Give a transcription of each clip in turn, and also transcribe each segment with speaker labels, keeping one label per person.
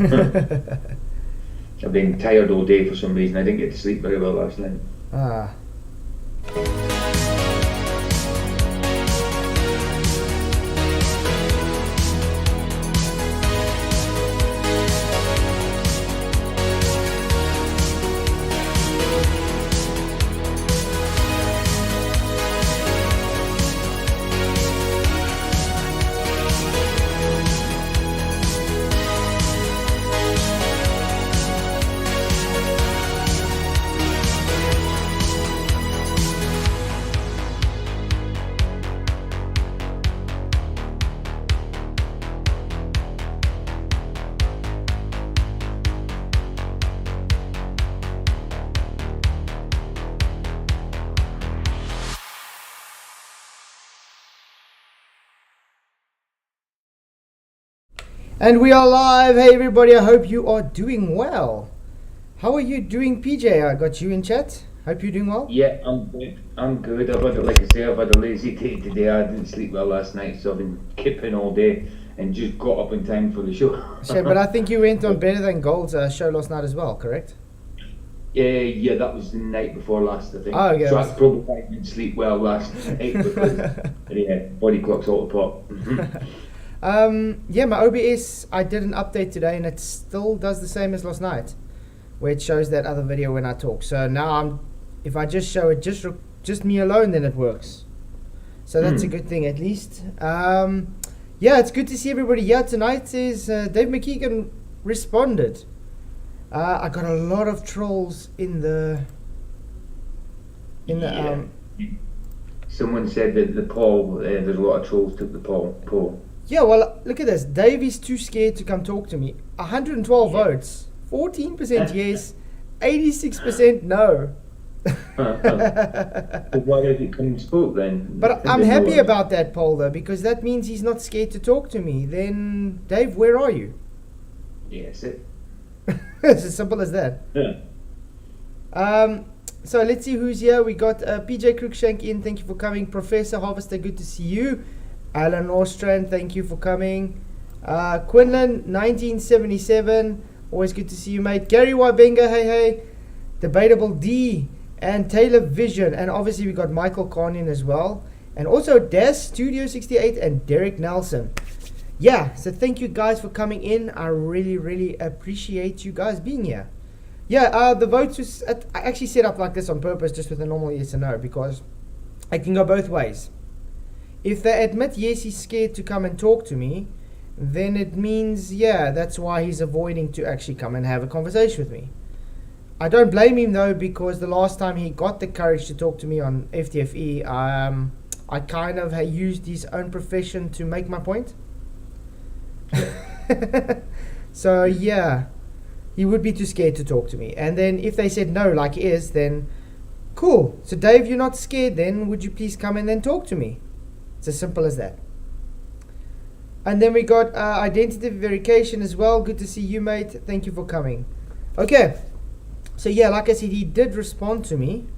Speaker 1: I've been tired all day for some reason. I didn't get to sleep very well last night.
Speaker 2: Ah. And we are live. Hey everybody, I hope you are doing well. How are you doing, PJ? I got you in chat. Hope you're doing well.
Speaker 1: Yeah, I'm good. I'm good. Like I say, I've had a lazy day today. I didn't sleep well last night, so I've been kipping all day and just got up in time for the show.
Speaker 2: Shame, but I think you went on Better Than Gold's show last night as well, correct?
Speaker 1: Yeah, that was the night before last, I think.
Speaker 2: Oh, okay.
Speaker 1: So that's probably why I didn't sleep well last night because yeah, body clock's all the pop.
Speaker 2: Yeah, my OBS, I did an update today and it still does the same as last night, where it shows that other video when I talk. So now if I just show it just me alone, then it works. So that's a good thing at least. Yeah, it's good to see everybody here tonight. Is Dave McKeegan responded. I got a lot of trolls in the
Speaker 1: Someone said that the poll, there's a lot of trolls took the poll.
Speaker 2: Yeah, well, look at this. Dave is too scared to come talk to me. 112 votes. 14% yes. 86% no.
Speaker 1: Why did he come and spoke then?
Speaker 2: But I'm happy about that poll, though, because that means he's not scared to talk to me. Then, Dave, where are you?
Speaker 1: Yes, it.
Speaker 2: It's as simple as that.
Speaker 1: Yeah.
Speaker 2: So let's see who's here. We got PJ Cruikshank in. Thank you for coming. Professor Harvester, good to see you. Alan Ostrand, thank you for coming. Quinlan, 1977, always good to see you, mate. Gary Wybenga, hey. Debatable D, and Taylor Vision, and obviously we got Michael Kahn in as well, and also Das Studio 68 and Derek Nelson. Yeah, so thank you guys for coming in. I really appreciate you guys being here. Yeah, the votes was I actually set up like this on purpose, just with a normal yes or no, because I can go both ways. If they admit yes, he's scared to come and talk to me, then it means, yeah, that's why he's avoiding to actually come and have a conversation with me. I don't blame him though, because the last time he got the courage to talk to me on FTFE, I kind of used his own profession to make my point. So yeah, he would be too scared to talk to me. And then if they said no, like he is, then cool. So Dave, you're not scared then, would you please come and then talk to me? It's as simple as that. And then we got identity verification as well. Good to see you, mate. Thank you for coming. Okay. So yeah, like I said, he did respond to me.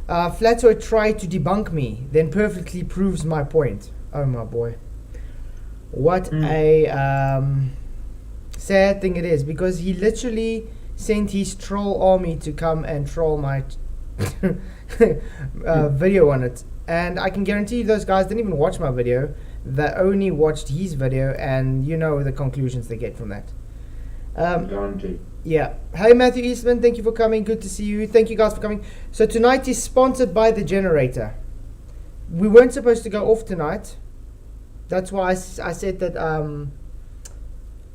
Speaker 2: Flatoid tried to debunk me, then perfectly proves my point. Oh my boy. What a sad thing it is, because he literally sent his troll army to come and troll my video on it. And I can guarantee you those guys didn't even watch my video. They only watched his video, and you know the conclusions they get from that. Yeah. Hey, Matthew Eastman, thank you for coming. Good to see you. Thank you guys for coming. So tonight is sponsored by The Generator. We weren't supposed to go off tonight. That's why I said that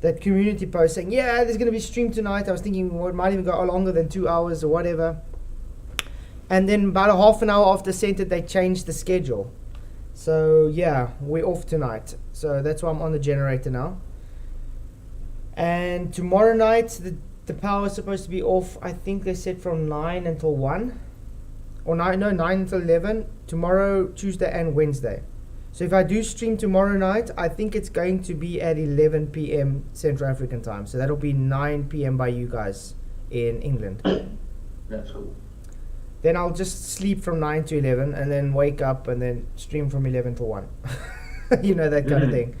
Speaker 2: that community post saying, yeah, there's going to be stream tonight. I was thinking it might even go longer than 2 hours or whatever. And then about a half an hour after sent it, they changed the schedule. So yeah, we're off tonight. So that's why I'm on The Generator now. And tomorrow night, the power is supposed to be off. I think they said from 9 until 1. Or 9 until 11. Tomorrow, Tuesday and Wednesday. So if I do stream tomorrow night, I think it's going to be at 11 p.m. Central African time. So that'll be 9 p.m. by you guys in England.
Speaker 1: That's cool.
Speaker 2: Then I'll just sleep from 9 to 11 and then wake up and then stream from 11 to 1. You know, that kind of thing.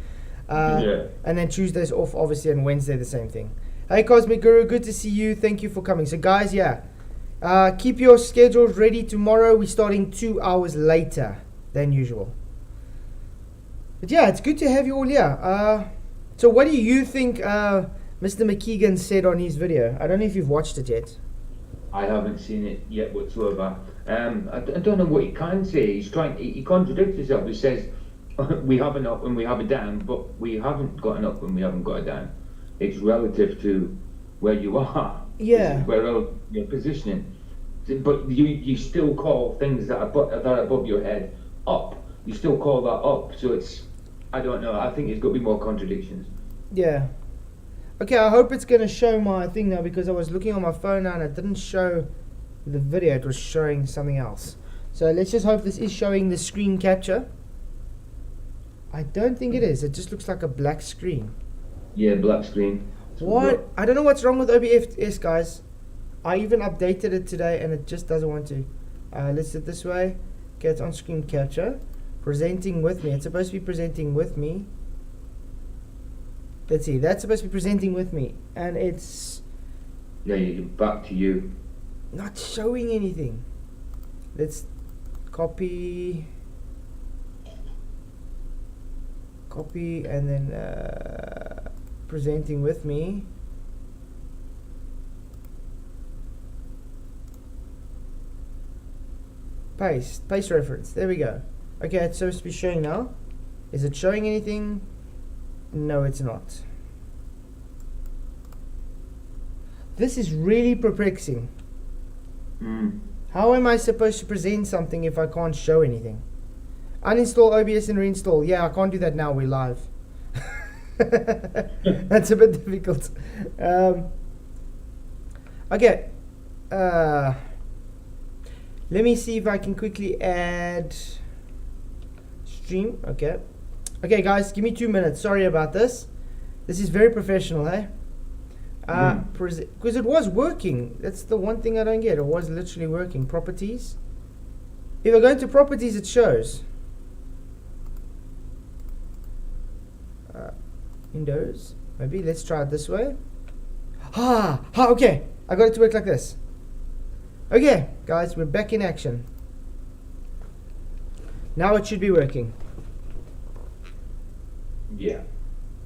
Speaker 2: And then Tuesday's off, obviously, and Wednesday the same thing. Hey, Cosmic Guru, good to see you. Thank you for coming. So, guys, keep your schedules ready. Tomorrow we're starting 2 hours later than usual. But yeah, it's good to have you all here. So what do you think Mr. McKeegan said on his video? I don't know if you've watched it yet.
Speaker 1: I haven't seen it yet whatsoever. I don't know what he can say. He contradicts himself. He says, we have an up and we have a down, but we haven't got an up and we haven't got a down. It's relative to where you are.
Speaker 2: Yeah.
Speaker 1: Where you're positioning. But you still call things that are above your head up. You still call that up. So it's, I don't know. I think there's got to be more contradictions.
Speaker 2: Yeah. Okay, I hope it's going to show my thing now, because I was looking on my phone now and it didn't show the video. It was showing something else. So let's just hope this is showing the screen capture. I don't think it is. It just looks like a black screen.
Speaker 1: Yeah, black screen.
Speaker 2: What? I don't know what's wrong with OBS, guys. I even updated it today and it just doesn't want to. Let's do it this way. Okay, it's on screen capture. Presenting with me. It's supposed to be presenting with me. Let's see. That's supposed to be presenting with me. And it's...
Speaker 1: Yeah, back to you.
Speaker 2: Not showing anything. Let's copy. Copy and then presenting with me. Paste reference. There we go. Okay, it's supposed to be showing now. Is it showing anything? No, it's not. This is really perplexing. How am I supposed to present something if I can't show anything? Uninstall OBS and reinstall. Yeah, I can't do that now. We're live. That's a bit difficult. Okay. Let me see if I can quickly add stream. Okay. Okay, guys, give me 2 minutes. Sorry about this. This is very professional, eh? Because it was working. That's the one thing I don't get. It was literally working. Properties. If I go into properties, it shows. Windows. Maybe let's try it this way. Okay. I got it to work like this. Okay, guys, we're back in action. Now it should be working.
Speaker 1: Yeah.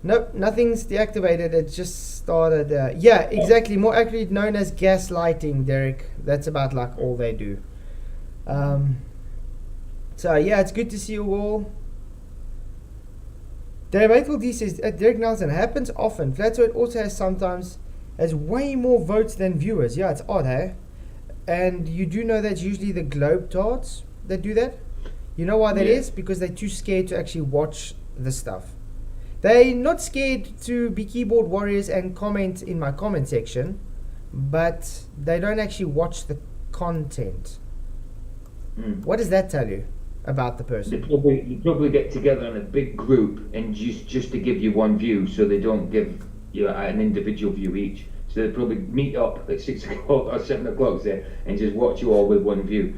Speaker 2: Nope, nothing's deactivated. It just started. Yeah, exactly. More accurately known as gaslighting, Derek. That's about like all they do. So yeah, it's good to see you all. Dave D says, Derek Nelson, happens often. Flatwood also has way more votes than viewers. Yeah, it's odd, hey? And you do know that's usually the Globetrotters that do that? You know why that is? Because they're too scared to actually watch the stuff. They're not scared to be keyboard warriors and comment in my comment section, but they don't actually watch the content. What does that tell you about the person?
Speaker 1: They probably get together in a big group and just to give you one view, so they don't give you an individual view each. So they probably meet up at 6 o'clock or 7 o'clock there and just watch you all with one view.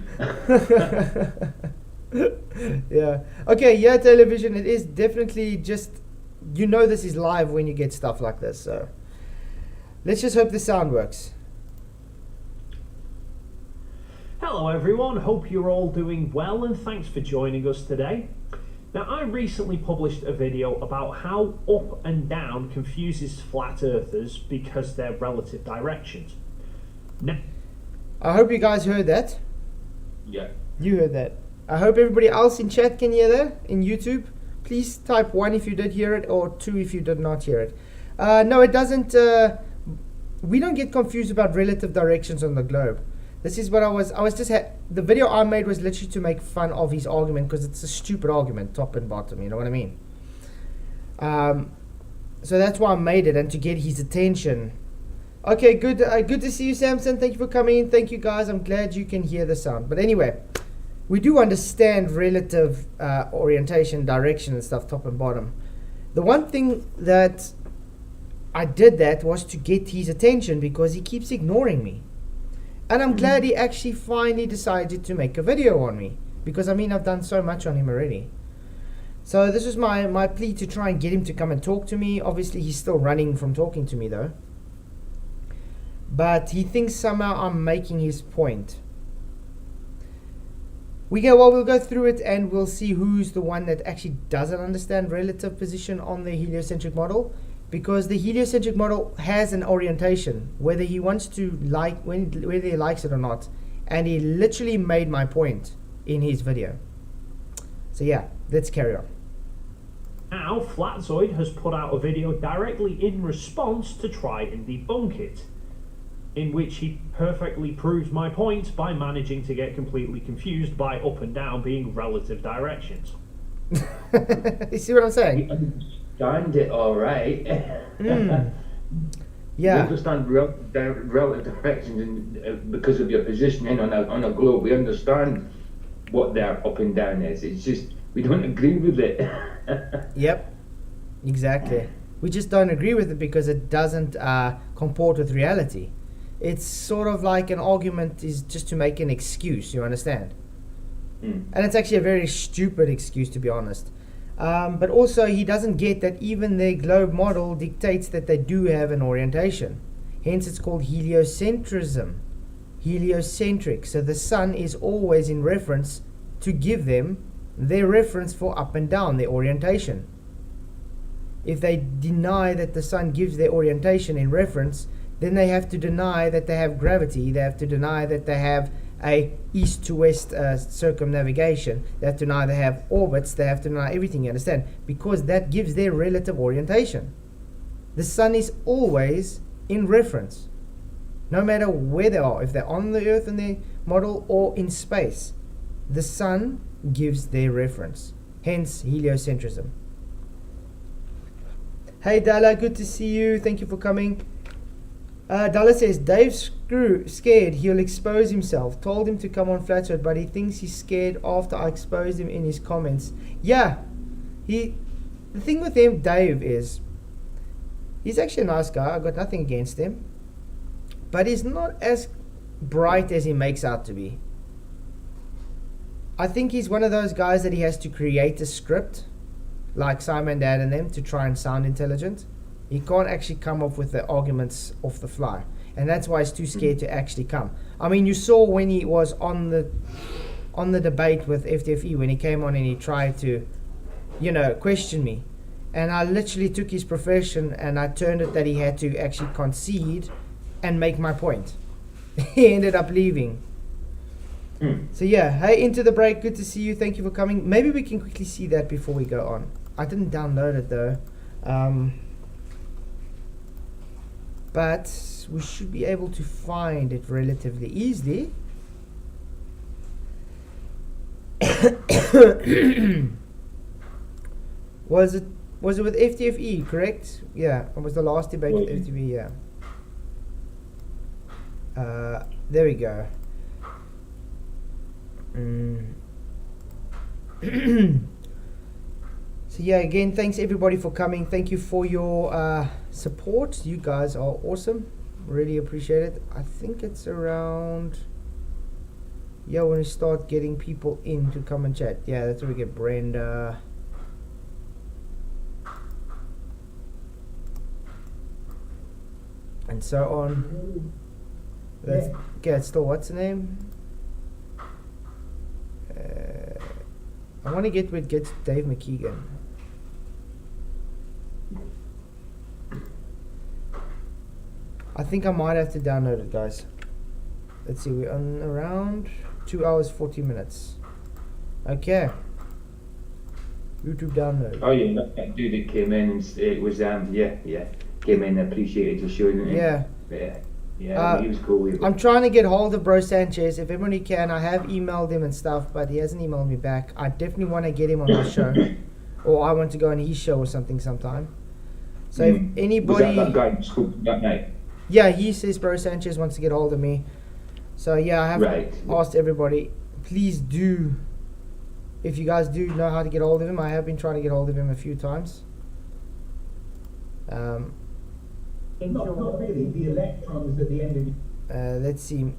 Speaker 2: Yeah. Okay, yeah, television, it is definitely just, you know, this is live when you get stuff like this. So let's just hope the sound works.
Speaker 3: Hello everyone, hope you're all doing well and thanks for joining us today. Now, I recently published a video about how up and down confuses flat earthers because they're relative directions. Now,
Speaker 2: I hope you guys heard that.
Speaker 1: Yeah.
Speaker 2: You heard that. I hope everybody else in chat can hear that in YouTube. Please type 1 if you did hear it, or 2 if you did not hear it. No, it doesn't. We don't get confused about relative directions on the globe. This is what I was just the video I made was literally to make fun of his argument, because it's a stupid argument, top and bottom, you know what I mean? So that's why I made it, and to get his attention. Okay, good to see you, Samson. Thank you for coming in. Thank you, guys. I'm glad you can hear the sound. But anyway, we do understand relative orientation, direction and stuff, top and bottom. The one thing that I did that was to get his attention, because he keeps ignoring me. And I'm glad he actually finally decided to make a video on me, because I mean, I've done so much on him already. So this was my plea to try and get him to come and talk to me. Obviously, he's still running from talking to me though. But he thinks somehow I'm making his point. We'll go through it and we'll see who's the one that actually doesn't understand relative position on the heliocentric model, because the heliocentric model has an orientation, whether he wants to whether he likes it or not, and he literally made my point in his video. So yeah, let's carry on.
Speaker 3: Now, Flatzoid has put out a video directly in response to try and debunk it, in which he perfectly proves my point by managing to get completely confused by up and down being relative directions.
Speaker 2: You see what I'm saying?
Speaker 1: You understand it all right.
Speaker 2: Yeah.
Speaker 1: You understand relative directions, and because of your positioning on a globe, we understand what their up and down is. It's just we don't agree with it.
Speaker 2: Yep, exactly. We just don't agree with it because it doesn't comport with reality. It's sort of like an argument is just to make an excuse, you understand? And it's actually a very stupid excuse, to be honest. But also he doesn't get that even their globe model dictates that they do have an orientation. Hence it's called heliocentrism. Heliocentric. So the sun is always in reference to give them their reference for up and down, their orientation. If they deny that the sun gives their orientation in reference, then they have to deny that they have gravity, they have to deny that they have a east to west circumnavigation, they have to deny they have orbits, they have to deny everything, you understand? Because that gives their relative orientation. The sun is always in reference, no matter where they are, if they're on the earth in their model or in space. The sun gives their reference, hence heliocentrism. Hey Dala, good to see you, thank you for coming. Dalla says, Dave's scared he'll expose himself. Told him to come on Flatwood, but he thinks he's scared after I exposed him in his comments. Yeah, the thing with him, Dave, is he's actually a nice guy. I've got nothing against him. But he's not as bright as he makes out to be. I think he's one of those guys that he has to create a script, like Simon Dad and them, to try and sound intelligent. He can't actually come up with the arguments off the fly, and that's why he's too scared to actually come. I mean, you saw when he was on the debate with FTFE, when he came on and he tried to, question me, and I literally took his profession and I turned it that he had to actually concede and make my point. He ended up leaving. So yeah, hey, into the break, good to see you, thank you for coming. Maybe we can quickly see that before we go on. I didn't download it though. But we should be able to find it relatively easily. Was it with FTFE, correct? Yeah, it was the last debate with FTFE, yeah. There we go. So yeah, again, thanks everybody for coming. Thank you for your support. You guys are awesome. Really appreciate it. I think it's around, when we start getting people in to come and chat. Yeah, that's where we get Brenda. And so on. Let's get still, what's the name? I want to get Dave McKeegan. I think I might have to download it, guys. Let's see, we're on around 2 hours 40 minutes. Okay. YouTube download.
Speaker 1: Oh yeah, that dude that came in and it was came in and appreciated your show, didn't he? Yeah, he was cool.
Speaker 2: I'm trying to get hold of Bro Sanchez if everybody can. I have emailed him and stuff, but he hasn't emailed me back. I definitely want to get him on my show, or I want to go on his show or something sometime. So if anybody,
Speaker 1: was that guy who spoke that night?
Speaker 2: Yeah, he says Bro Sanchez wants to get hold of me. So yeah, I have asked everybody, please do, if you guys do know how to get hold of him. I have been trying to get hold of him a few times.
Speaker 4: Not really. The electrons at the end of
Speaker 2: let's see,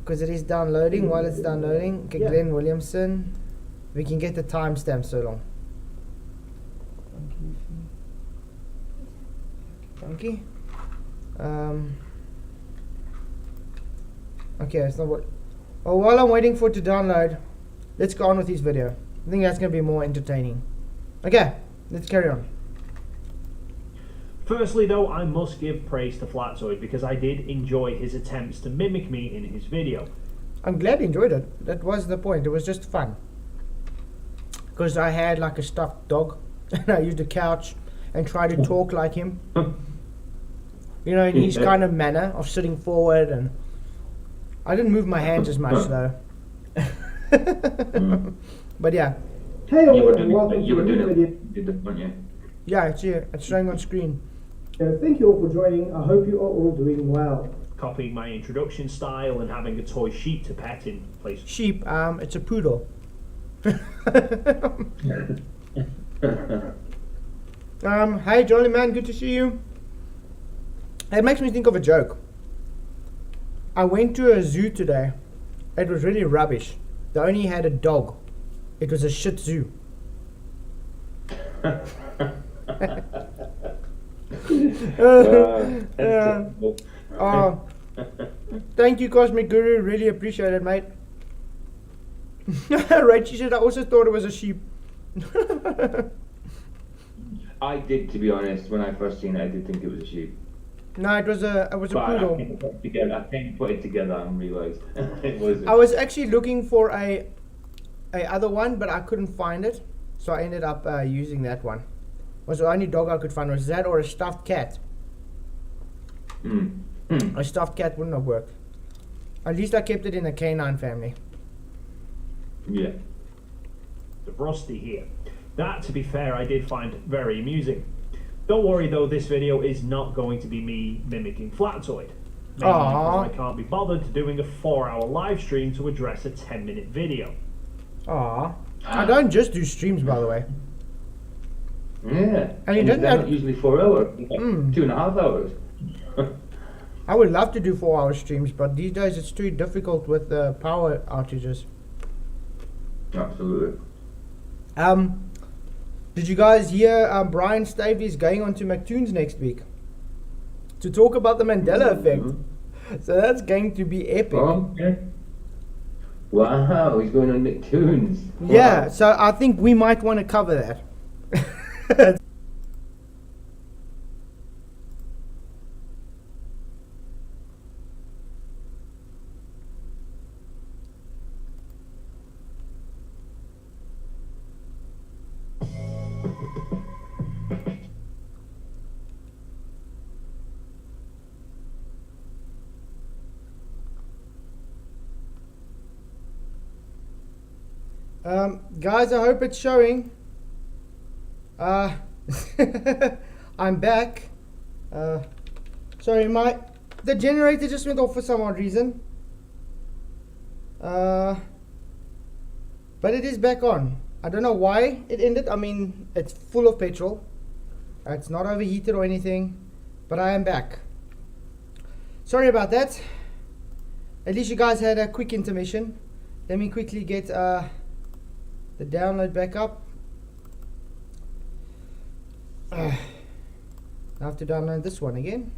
Speaker 2: because it is downloading. While it's downloading, okay, Glenn Williamson, we can get the timestamp so long. Funky. Okay, it's not what. Oh, while I'm waiting for it to download, let's go on with this video. I think that's going to be more entertaining. Okay, let's carry on.
Speaker 3: Firstly though, I must give praise to Flatzoid because I did enjoy his attempts to mimic me in his video.
Speaker 2: I'm glad you enjoyed it. That was the point. It was just fun. Because I had like a stuffed dog and I used a couch and tried to talk like him. You know, in his kind of manner of sitting forward, and I didn't move my hands as much though. But yeah.
Speaker 4: Hey,
Speaker 1: You were
Speaker 4: all,
Speaker 1: doing
Speaker 4: welcome
Speaker 1: it. You
Speaker 4: to
Speaker 1: were
Speaker 4: the
Speaker 1: doing
Speaker 4: video.
Speaker 1: it. Did it, weren't you?
Speaker 2: Yeah, it's here. It's showing on screen.
Speaker 4: Thank you all for joining. I hope you are all doing well.
Speaker 3: Copying my introduction style and having a toy sheep to pet in place.
Speaker 2: Sheep, it's a poodle. Hey Jolly Man, good to see you. It makes me think of a joke. I went to a zoo today. It was really rubbish. They only had a dog. It was a shit zoo. Thank you, Cosmic Guru. Really appreciate it, mate. Rachel said I also thought it was a sheep.
Speaker 1: I did, to be honest. When I first seen it, I did think it was a sheep.
Speaker 2: No, it was a
Speaker 1: But
Speaker 2: poodle.
Speaker 1: I think put it together and realised it wasn't.
Speaker 2: I was actually looking for a other one, but I couldn't find it, so I ended up using that one. Was the only dog I could find was that or a stuffed cat. A stuffed cat wouldn't have worked. At least I kept it in the canine family.
Speaker 1: Yeah.
Speaker 3: The Rusty here. That, to be fair, I did find very amusing. Don't worry though, this video is not going to be me mimicking Flatzoid. Mainly because I can't be bothered doing a 4-hour live stream to address a 10-minute video.
Speaker 2: Aw. I don't just do streams, by the way.
Speaker 1: Yeah.
Speaker 2: And you didn't
Speaker 1: they're
Speaker 2: have-
Speaker 1: not usually 4 hours. 2.5 hours.
Speaker 2: I would love to do 4-hour streams, but these days it's too difficult with the power outages.
Speaker 1: Absolutely.
Speaker 2: Did you guys hear Brian Stavely is going on to McToons next week to talk about the Mandela effect? So that's going to be epic.
Speaker 1: Oh, okay. Wow, he's going on Nicktoons.
Speaker 2: Yeah,
Speaker 1: Wow.
Speaker 2: so I think we might want to cover that. Guys, I hope it's showing. I'm back. Sorry, the generator just went off for some odd reason. But it is back on. I don't know why it ended. I mean, it's full of petrol. It's not overheated or anything. But I am back. Sorry about that. At least you guys had a quick intermission. Let me quickly get the download back up. I have to download this one again.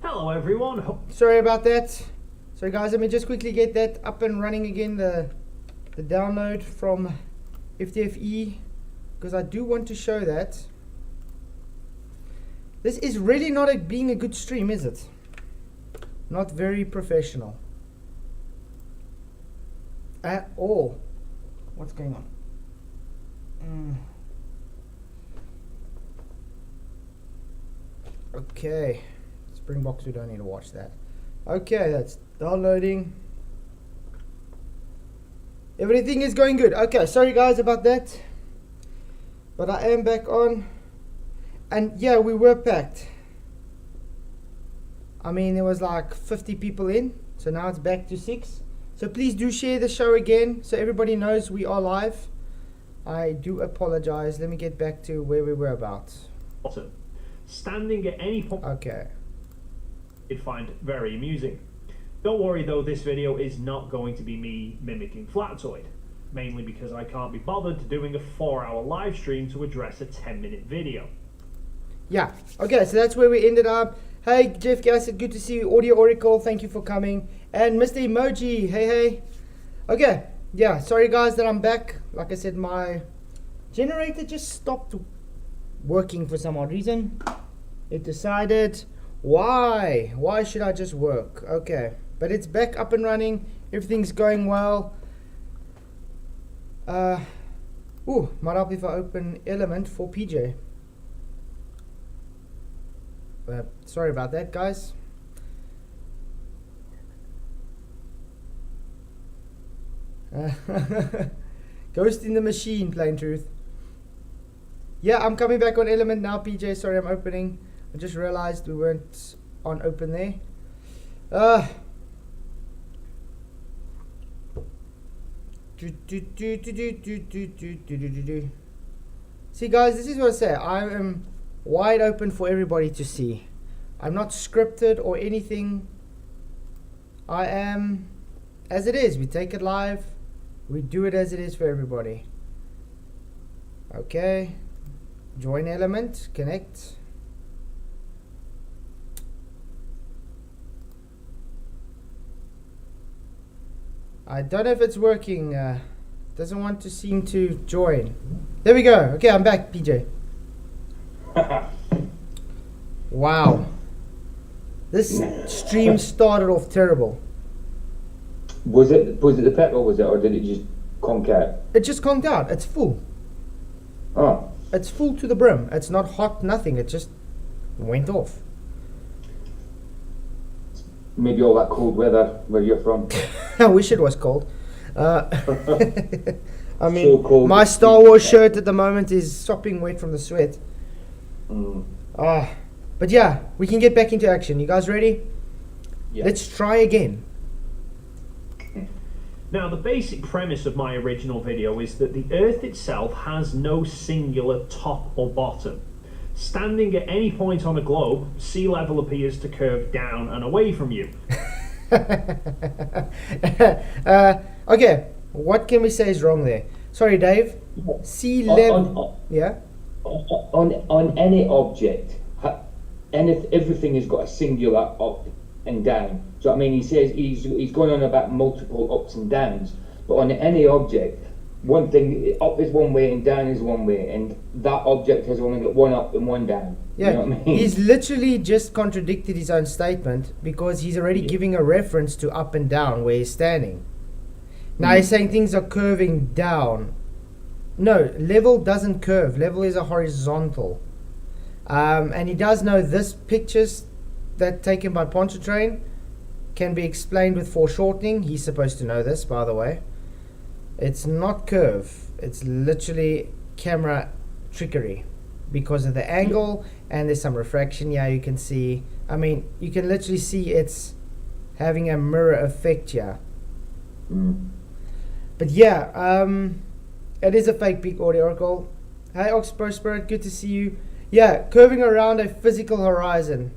Speaker 3: Hello everyone.
Speaker 2: Sorry about that. So guys, let me just quickly get that up and running again, the download from FTFE, because I do want to show that. This is really not being a good stream, is it? Not very professional at all. What's going on? Okay, Springboks, we don't need to watch that. Okay, that's downloading. Everything is going good. Okay, sorry guys about that, but I am back on. And yeah, we were packed. I mean, there was like 50 people in, so now it's back to 6. So please do share the show again so everybody knows we are live. I do apologize. Let me get back to where we were about.
Speaker 3: Bottom. Standing at any point,
Speaker 2: Okay.
Speaker 3: you'd find very amusing. Don't worry though, this video is not going to be me mimicking Flatzoid. mainly because I can't be bothered doing a 4-hour live stream to address a 10-minute video.
Speaker 2: Yeah, okay, so that's where we ended up. Hey, Jeff Gassett, good to see you. Audio Oracle, thank you for coming. And Mr. Emoji, hey. Okay, yeah, sorry guys that I'm back. Like I said, my generator just stopped working for some odd reason. It decided, why should I just work? Okay, but it's back up and running. Everything's going well. Might help if I open Element for PJ. Sorry about that, guys. Ghost in the machine, plain truth. Yeah, I'm coming back on Element now, PJ. Sorry, I'm opening. I just realized we weren't on open there. See, guys, this is what I say. I am wide open for everybody to see. I'm not scripted or anything. I am as it is. We take it live. We do it as it is for everybody. Okay. Join Element. Connect. I don't know if it's working. Doesn't want to seem to join. There we go. Okay, I'm back, PJ. Wow. This stream started off terrible.
Speaker 1: Was it the petrol, was it, or did it just conk out?
Speaker 2: It just conked out. It's full.
Speaker 1: Oh.
Speaker 2: It's full to the brim. It's not hot, nothing. It just went off.
Speaker 1: Maybe all that cold weather where you're from.
Speaker 2: I wish it was cold. I mean,
Speaker 1: So cold.
Speaker 2: my Star Wars shirt at the moment is sopping wet from the sweat. But yeah, we can get back into action. You guys ready?
Speaker 1: Yeah.
Speaker 2: Let's try again.
Speaker 3: Now, the basic premise of my original video is that the Earth itself has no singular top or bottom. Standing at any point on a globe, sea level appears to curve down and away from you.
Speaker 2: Okay, what can we say is wrong there? Sorry, Dave. Sea level. Yeah.
Speaker 1: On any object, everything has got a singular up and down. So I mean, he says he's going on about multiple ups and downs, but on any object, one thing up is one way and down is one way, and that object has only got one up and one down.
Speaker 2: Yeah,
Speaker 1: you know what I mean?
Speaker 2: He's literally just contradicted his own statement because he's already giving a reference to up and down where he's standing. Now he's saying things are curving down. No, level doesn't curve. Level is a horizontal. And he does know this pictures that taken by Pontchartrain can be explained with foreshortening. He's supposed to know this, by the way. It's not curve. It's literally camera trickery because of the angle, and there's some refraction. Yeah, you can see. I mean, you can literally see it's having a mirror effect here. But yeah, it is a fake peak audio oracle. Hi, Oxpro Spirit, good to see you. Yeah, curving around a physical horizon.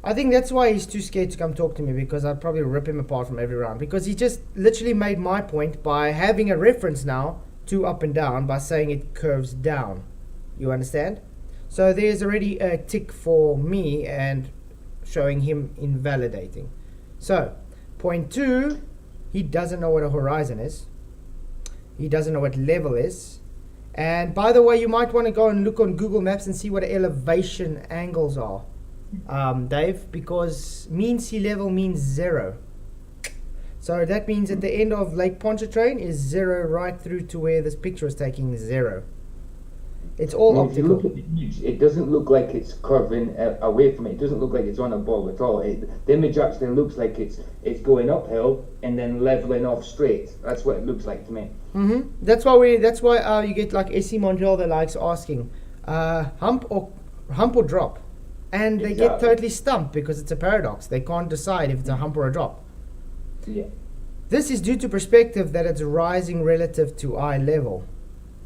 Speaker 2: I think that's why he's too scared to come talk to me, because I'd probably rip him apart from every round. Because he just literally made my point by having a reference now to up and down by saying it curves down. You understand? So there's already a tick for me and showing him invalidating. So, point 2, he doesn't know what a horizon is. He doesn't know what level is. And by the way, you might want to go and look on Google Maps and see what elevation angles are. Dave, because mean sea level means 0. So that means at the end of Lake Pontchartrain is 0 right through to where this picture is taking 0. It's all optical.
Speaker 1: If you look at the image, it doesn't look like it's curving away from it. It doesn't look like it's on a ball at all. The image actually looks like it's going uphill and then leveling off straight. That's what it looks like to me.
Speaker 2: That's why you get like SC Mondial that likes asking hump or drop. And they get totally stumped because it's a paradox. They can't decide if it's a hump or a drop.
Speaker 1: Yeah.
Speaker 2: This is due to perspective that it's rising relative to eye level.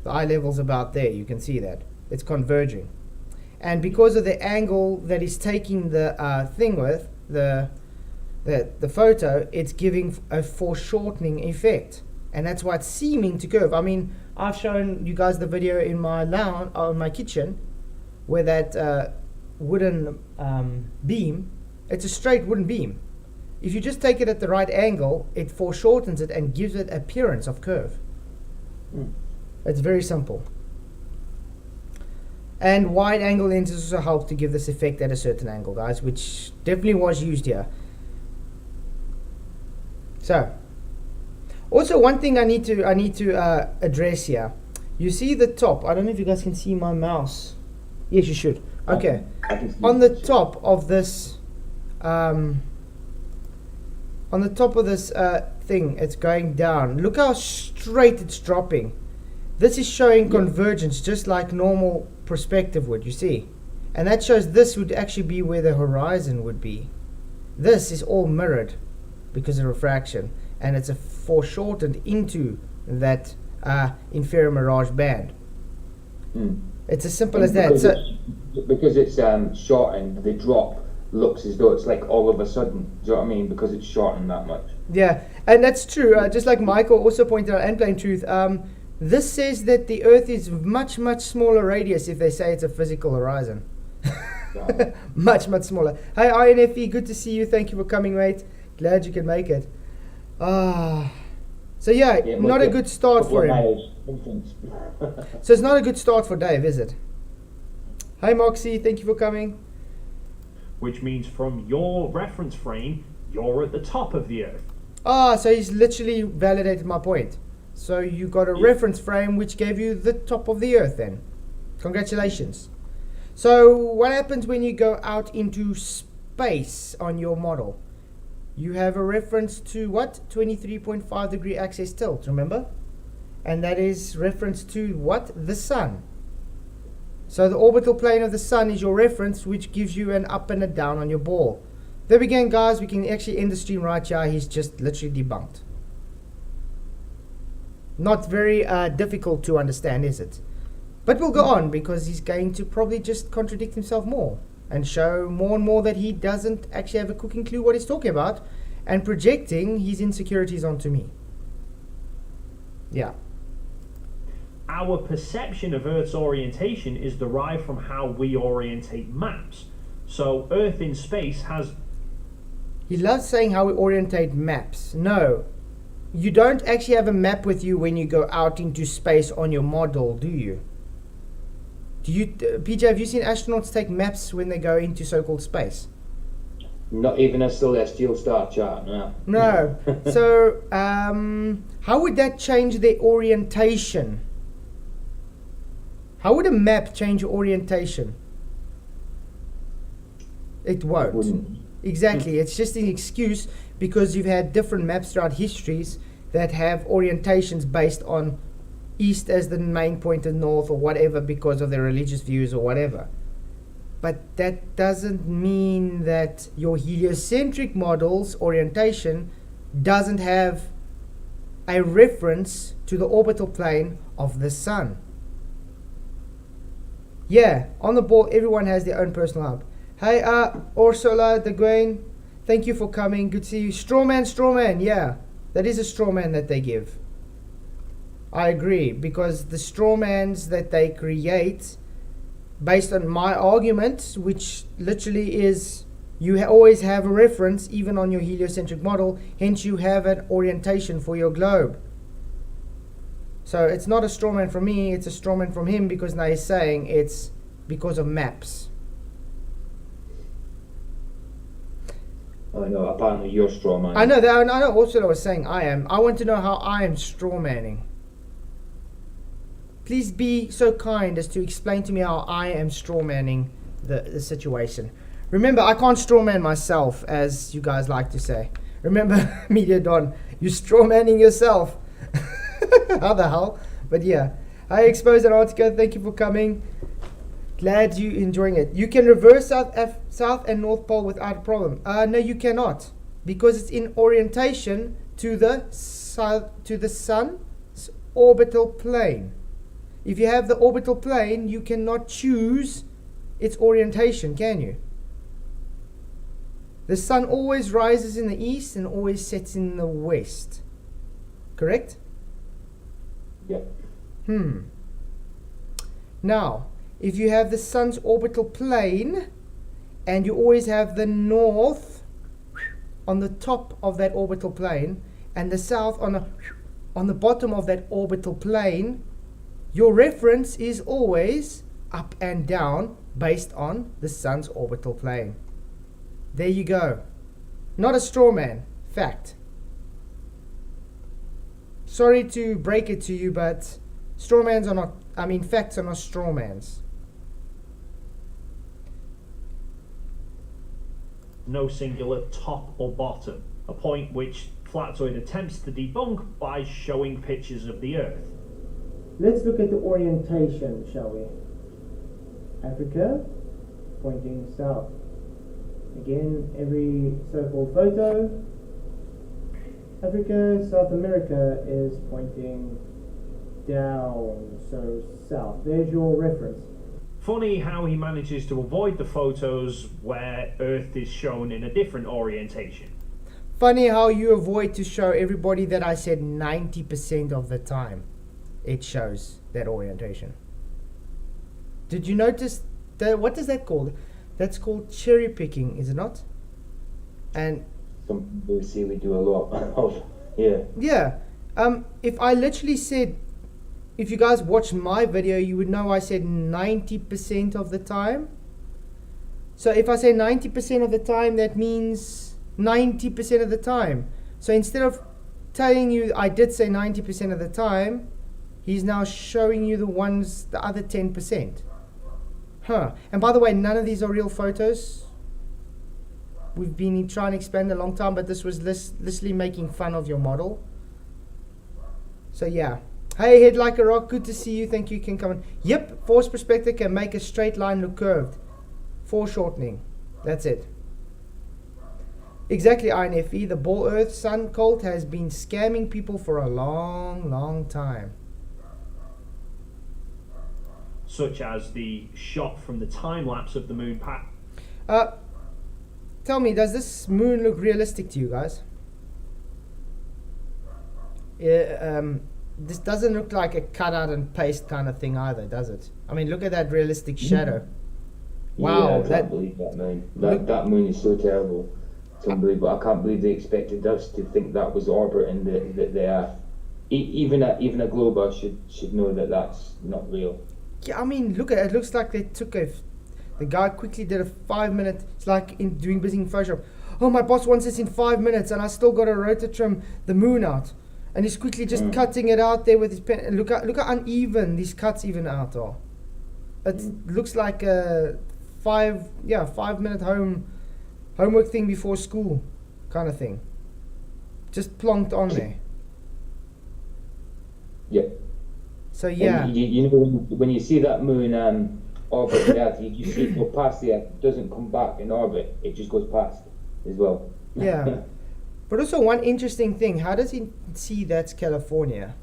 Speaker 2: The eye level's about there. You can see that. It's converging. And because of the angle that he's taking the thing with, the photo, it's giving a foreshortening effect. and that's why it's seeming to curve. I mean, I've shown you guys the video in my lounge, or in my kitchen, where that wooden beam, it's a straight wooden beam. If you just take it at the right angle, it foreshortens it and gives it appearance of curve. It's very simple. And wide angle lenses also help to give this effect at a certain angle, guys, which definitely was used here. So, also one thing I need to address here. You see the top. I don't know if you guys can see my mouse. Yes, you should. Okay. On the top of this, on the top of this thing, it's going down. Look how straight it's dropping. This is showing convergence, just like normal perspective would, you see. And that shows this would actually be where the horizon would be. This is all mirrored because of refraction, and it's a foreshortened into that inferior mirage band. It's as simple as that.
Speaker 1: Because it's shortened, the drop looks as though it's like all of a sudden. Do you know what I mean? Because it's shortened that much.
Speaker 2: Yeah, and that's true. Just like Michael also pointed out, and Plain Truth, this says that the Earth is much, much smaller radius if they say it's a physical horizon. Much, much smaller. Hi, INFE, good to see you. Thank you for coming, mate. Glad you could make it. So yeah, not a good start for him. So it's not a good start for Dave, is it? Hi, Moxie. Thank you for coming.
Speaker 3: Which means from your reference frame, you're at the top of the Earth.
Speaker 2: So he's literally validated my point. So you got a reference frame which gave you the top of the Earth then. Congratulations. So what happens when you go out into space on your model? You have a reference to what? 23.5 degree axis tilt, remember? And that is reference to what? The sun. So the orbital plane of the sun is your reference, which gives you an up and a down on your ball. There we go, guys. We can actually end the stream right here. He's just literally debunked. Not very difficult to understand, is it? But we'll go on because he's going to probably just contradict himself more and show more and more that he doesn't actually have a cooking clue what he's talking about and projecting his insecurities onto me. Yeah.
Speaker 3: Our perception of Earth's orientation is derived from how we orientate maps. So Earth in space has...
Speaker 2: He loves saying how we orientate maps. No. You don't actually have a map with you when you go out into space on your model, do you? Do you, PJ, have you seen astronauts take maps when they go into so-called space?
Speaker 1: Not even a celestial star chart, no.
Speaker 2: No. So, how would that change their orientation? How would a map change your orientation? It won't.
Speaker 1: It wouldn't.
Speaker 2: Exactly. It's just an excuse because you've had different maps throughout histories that have orientations based on east as the main point of north or whatever because of their religious views or whatever. But that doesn't mean that your heliocentric model's orientation doesn't have a reference to the orbital plane of the sun. Yeah, on the ball, everyone has their own personal hub. Hey, Ursula de Guen, thank you for coming. Good to see you. Strawman, yeah. That is a strawman that they give. I agree, because the strawmans that they create, based on my argument, which literally is, you always have a reference, even on your heliocentric model, hence you have an orientation for your globe. So it's not a strawman from me, it's a strawman from him, because now he's saying it's because of maps.
Speaker 1: I know, apparently you're strawman.
Speaker 2: I know that. I know. Also, I was saying I am. I want to know how I am strawmanning. Please be so kind as to explain to me how I am strawmanning the situation. Remember, I can't strawman myself, as you guys like to say. Remember, Media Don, you're strawmanning yourself. How the hell? But yeah, I exposed Antarctica. Thank you for coming. Glad you enjoying it. You can reverse south and north pole without a problem. No, you cannot, because it's in orientation to the sun's orbital plane. If you have the orbital plane, you cannot choose its orientation, can you? The sun always rises in the east and always sets in the west. Correct?
Speaker 1: Yeah.
Speaker 2: Now, if you have the sun's orbital plane, and you always have the north on the top of that orbital plane, and the south on the bottom of that orbital plane, your reference is always up and down based on the sun's orbital plane. There you go. Not a straw man. Fact. Sorry to break it to you, but facts are not straw mans.
Speaker 3: No singular top or bottom, a point which Flatoid attempts to debunk by showing pictures of the Earth.
Speaker 2: Let's look at the orientation, shall we? Africa, pointing south. Again, every so-called photo. Africa, South America is pointing down, so south. There's your reference.
Speaker 3: Funny how he manages to avoid the photos where Earth is shown in a different orientation.
Speaker 2: Funny how you avoid to show everybody that I said 90% of the time it shows that orientation. Did you notice that? What is that called? That's called cherry picking, is it not? And
Speaker 1: some people see we do a lot of.
Speaker 2: Yeah. If I literally said, if you guys watched my video, you would know I said 90% of the time. So if I say 90% of the time, that means 90% of the time. So instead of telling you I did say 90% of the time, he's now showing you the other 10%. And by the way, none of these are real photos. We've been trying to expand a long time, but this was literally making fun of your model. So yeah. Hey, Head Like a Rock, good to see you. Thank you. Can come in. Yep, force perspective can make a straight line look curved. Foreshortening. That's it. Exactly, INFE. The Ball Earth Sun cult has been scamming people for a long, long time.
Speaker 3: Such as the shot from the time lapse of the moon
Speaker 2: Tell me, does this moon look realistic to you guys? This doesn't look like a cut out and paste kind of thing either, does it? I mean, look at that realistic shadow. Wow,
Speaker 1: I can't believe that moon. That moon is so terrible. It's unbelievable. I can't believe they expected us to think that was orbiting the Earth. Even a glober should know that that's not real.
Speaker 2: Yeah, I mean, look at it. It looks like they took the guy quickly did a 5-minute. It's like doing busy in Photoshop. Oh, my boss wants this in 5 minutes, and I still got to rototrim the moon out. And he's quickly just cutting it out there with his pen. And look how uneven these cuts even out are. It looks like a 5-minute homework thing before school kind of thing. Just plonked on there.
Speaker 1: Yeah.
Speaker 2: So yeah.
Speaker 1: You know when you see that moon orbit the Earth, you see it go past the Earth. It doesn't come back in orbit. It just goes past as well.
Speaker 2: Yeah. But also one interesting thing, how does he see that's California?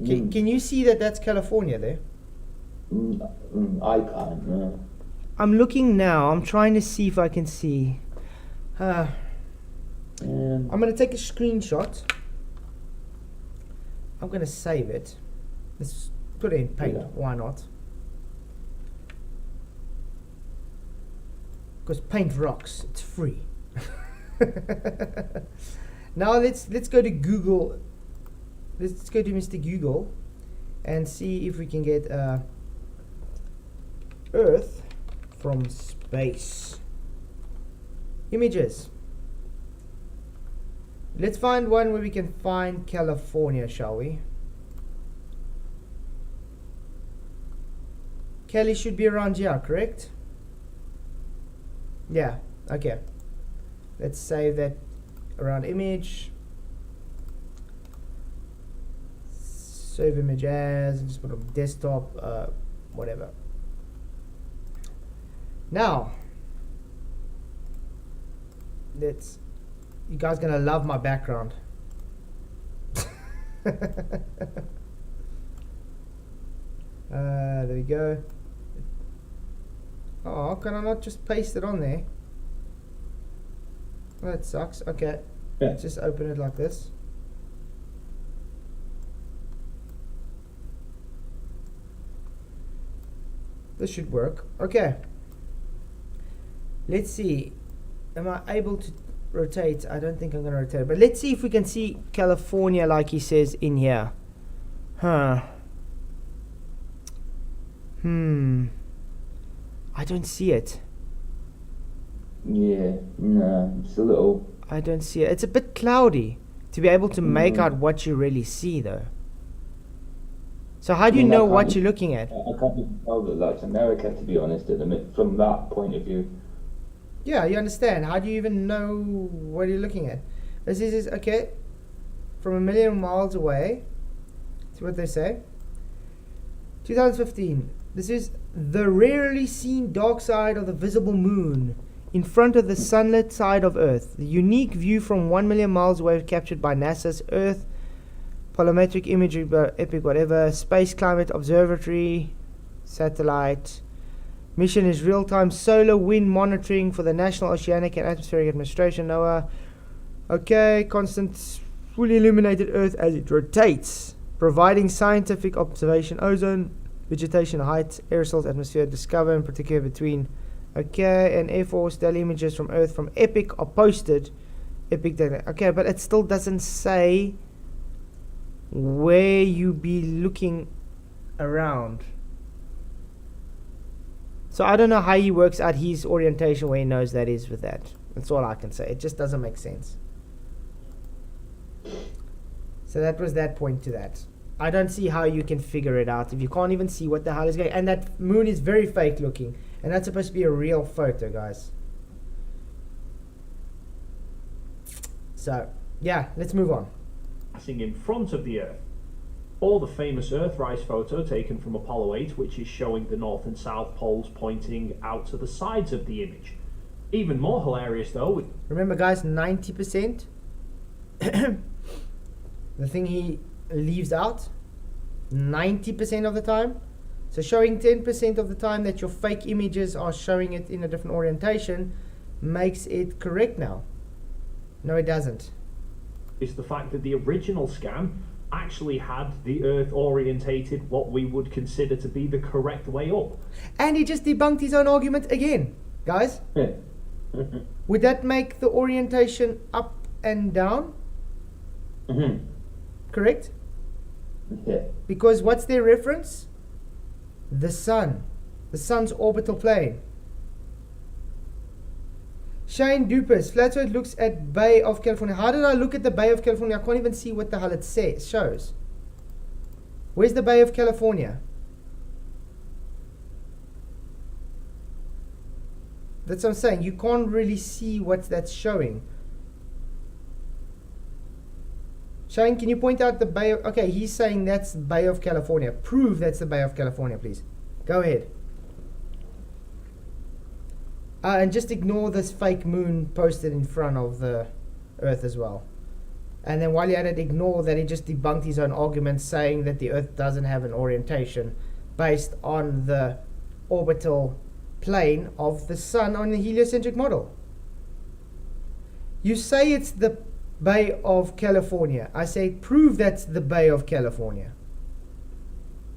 Speaker 2: Can you see that that's California there?
Speaker 1: I can't, no.
Speaker 2: I'm looking now. I'm trying to see if I can see. I'm going to take a screenshot. I'm going to save it. Let's put it in Paint. Yeah. Why not? Because Paint rocks. It's free. Now let's go to Google. Let's go to Mr. Google and see if we can get Earth from space images. Let's find one where we can find California, shall we? Kelly should be around here, correct? Yeah, okay. Let's save that around image. Save image as, and just put it on desktop, whatever. Now, you guys gonna love my background. There we go. Oh, can I not just paste it on there? Well, that sucks. Okay, let's just open it like this. This should work. Okay. Let's see. Am I able to rotate? I don't think I'm going to rotate. But let's see if we can see California like he says in here. Huh. I don't see it.
Speaker 1: Yeah, no, it's a little...
Speaker 2: I don't see it. It's a bit cloudy to be able to make out what you really see, though. So how do you know what you're looking at?
Speaker 1: I can't even tell that that's America, to be honest, at the minute, from that point of view.
Speaker 2: Yeah, you understand. How do you even know what you're looking at? This is okay. From a million miles away. See what they say. 2015. This is the rarely seen dark side of the visible moon in front of the sunlit side of Earth. The unique view from 1 million miles away captured by NASA's Earth Polarimetric Imagery, Epic whatever, Space Climate Observatory, satellite. Mission is real-time solar wind monitoring for the National Oceanic and Atmospheric Administration, NOAA. Okay, constant fully illuminated Earth as it rotates, providing scientific observation, ozone, vegetation, height, aerosols, atmosphere, discover in particular between. Okay, and Air Force daily images from Earth from Epic are posted. Epic data. Okay, but it still doesn't say where you be looking around. So I don't know how he works out his orientation where he knows that is with that. That's all I can say. It just doesn't make sense. So that was that point to that. I don't see how you can figure it out if you can't even see what the hell is going on. And that moon is very fake looking. And that's supposed to be a real photo, guys. So, yeah, let's move on.
Speaker 3: Passing in front of the Earth. Or the famous Earthrise photo taken from Apollo 8, which is showing the north and south poles pointing out to the sides of the image. Even more hilarious though.
Speaker 2: Remember guys, 90%. The thing he leaves out 90% of the time. So showing 10% of the time that your fake images are showing it in a different orientation makes it correct now. No, it doesn't.
Speaker 3: Is the fact that the original scan actually had the Earth orientated what we would consider to be the correct way up.
Speaker 2: And he just debunked his own argument again, guys. Would that make the orientation up and down? Correct?
Speaker 1: Yeah.
Speaker 2: Because what's their reference? The sun. The sun's orbital plane. Shane Dupas, Flat Earth looks at Bay of California. How did I look at the Bay of California? I can't even see what the hell it says, shows. Where's the Bay of California? That's what I'm saying. You can't really see what that's showing. Shane, can you point out the Bay of... Okay, he's saying that's the Bay of California. Prove that's the Bay of California, please. Go ahead. And just ignore this fake moon posted in front of the Earth as well. And then while you're at it, ignore that he just debunked his own argument saying that the Earth doesn't have an orientation based on the orbital plane of the sun on the heliocentric model. You say it's the Bay of California. I say prove that's the Bay of California.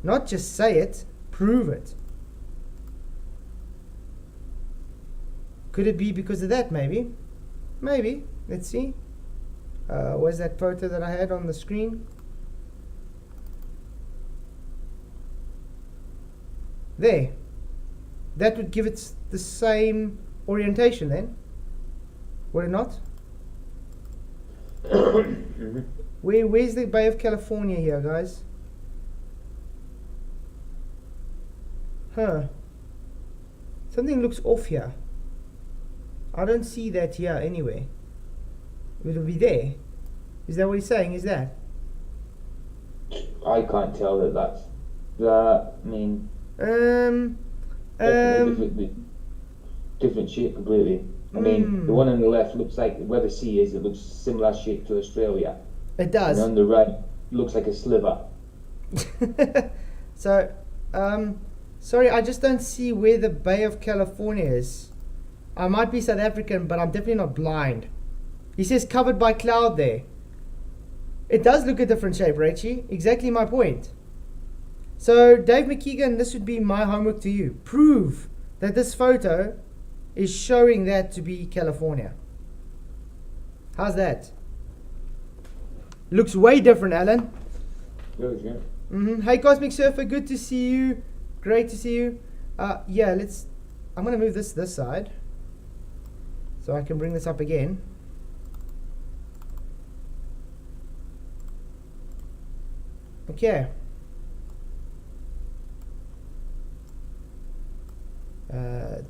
Speaker 2: Not just say it, prove it. Could it be because of that? Maybe. Maybe. Let's see. Where's that photo that I had on the screen? There. That would give it the same orientation then. Would it not? Where's the Bay of California here, guys? Huh. Something looks off here. I don't see that here anyway. It'll be there. Is that what he's saying? Is that?
Speaker 1: I can't tell that that's that. I mean, different shape completely. I mean, the one on the left looks like where the sea is. It looks similar shape to Australia.
Speaker 2: It does.
Speaker 1: And on the right, looks like a sliver.
Speaker 2: So, sorry, I just don't see where the Bay of California is. I might be South African, but I'm definitely not blind. He says covered by cloud there. It does look a different shape, Rachie. Exactly my point. So, Dave McKeegan, this would be my homework to you. Prove that this photo is showing that to be California. How's that? Looks way different, Alan.
Speaker 1: Good, yeah.
Speaker 2: Hey, Cosmic Surfer, good to see you. Great to see you. Yeah, I'm going to move this side so I can bring this up again. Okay.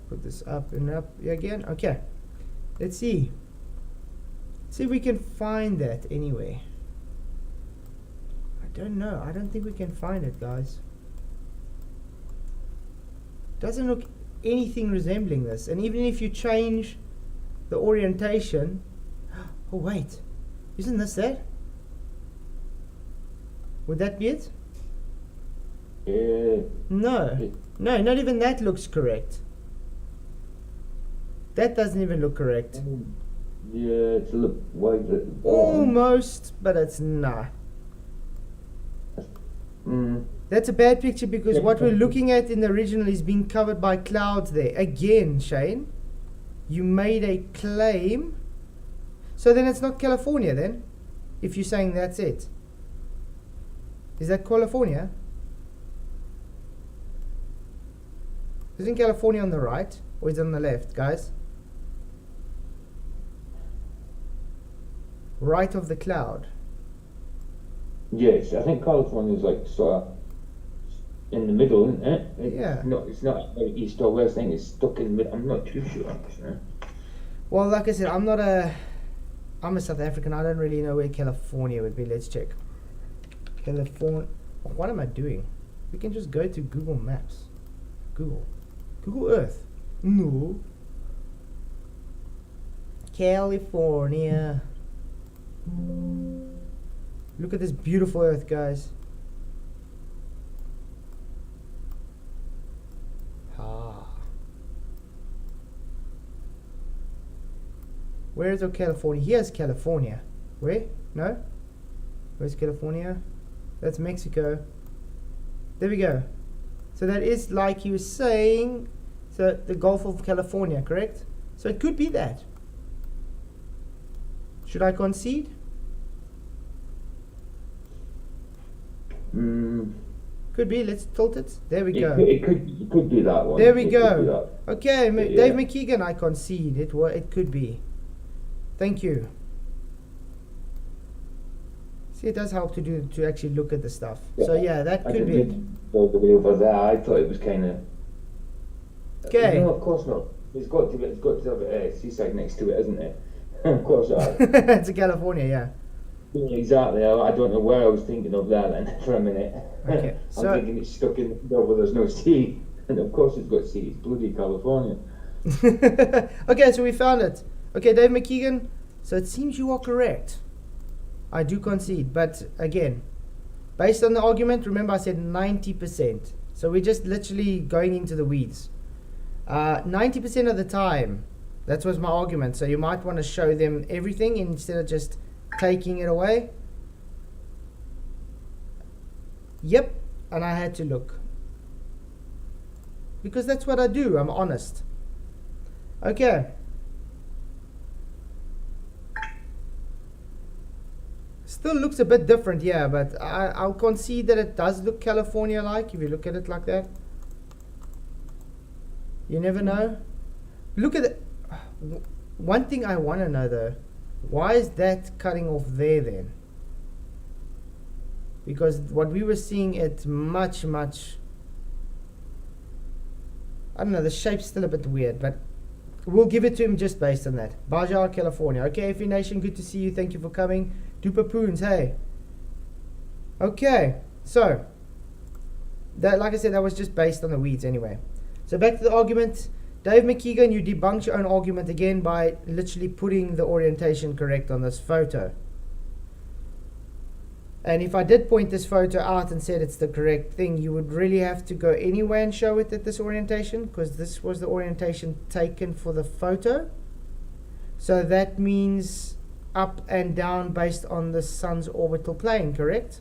Speaker 2: Put this up and up again. Okay. Let's see. See if we can find that anyway. I don't know. I don't think we can find it, guys. Doesn't look anything resembling this. And even if you change the orientation. Oh, wait. Isn't this that? Would that be it?
Speaker 1: Yeah.
Speaker 2: No. No, not even that looks correct. That doesn't even look correct.
Speaker 1: Yeah, it's a little wide at the bottom.
Speaker 2: Almost, but it's not. That's a bad picture because what we're looking at in the original is being covered by clouds there. Again, Shane, you made a claim. So then it's not California then, if you're saying that's it. Is that California? Isn't California on the right or is it on the left, guys? Right of the cloud.
Speaker 1: Yes, I think California's like sort of in the middle, isn't it?
Speaker 2: Yeah.
Speaker 1: It's not like east or west. I think it's stuck in the middle. I'm not too sure.
Speaker 2: Well, like I said, I'm a South African. I don't really know where California would be. Let's check. California. What am I doing? We can just go to Google Maps. Google Earth. No. California. Look at this beautiful Earth, guys. Where is California? Here's California. Where? No? Where's California? That's Mexico. There we go. So that is like you were saying, so the Gulf of California, correct? So it could be that. Should I concede? Could be. Let's tilt it. There we go.
Speaker 1: It could be that one.
Speaker 2: There we go. Okay, Dave McKeegan, I concede. It could be. Thank you. See, it does help to actually look at the stuff. Yeah, so yeah, that could be it.
Speaker 1: All the way over there. I thought it was kind of.
Speaker 2: Okay.
Speaker 1: No, of course not. It's got to have a seaside next to it, isn't it? Of course not.
Speaker 2: It's a California, yeah.
Speaker 1: Yeah, exactly. I don't know where I was thinking of that then for a minute.
Speaker 2: Okay.
Speaker 1: I'm thinking it's stuck in the middle where there's no sea, and of course it's got sea. It's bloody California.
Speaker 2: Okay, so we found it. Okay, Dave McKeegan. So it seems you are correct. I do concede, but again, based on the argument, remember I said 90%. So we're just literally going into the weeds. 90% of the time, that was my argument. So you might want to show them everything instead of just taking it away. Yep, and I had to look. Because that's what I do, I'm honest. Okay. Still looks a bit different, yeah, but I'll concede that it does look California-like if you look at it like that. You never know. Look at it. One thing I want to know though, why is that cutting off there then? Because what we were seeing, it's much, I don't know, the shape's still a bit weird, but we'll give it to him just based on that. Baja, California. Okay, FE Nation, good to see you. Thank you for coming. Duper Poons, hey. Okay, so that, like I said, that was just based on the weeds anyway. So back to the argument. Dave McKeegan, you debunked your own argument again by literally putting the orientation correct on this photo. And if I did point this photo out and said it's the correct thing, you would really have to go anywhere and show it at this orientation, because this was the orientation taken for the photo. So that means up and down based on the sun's orbital plane, correct?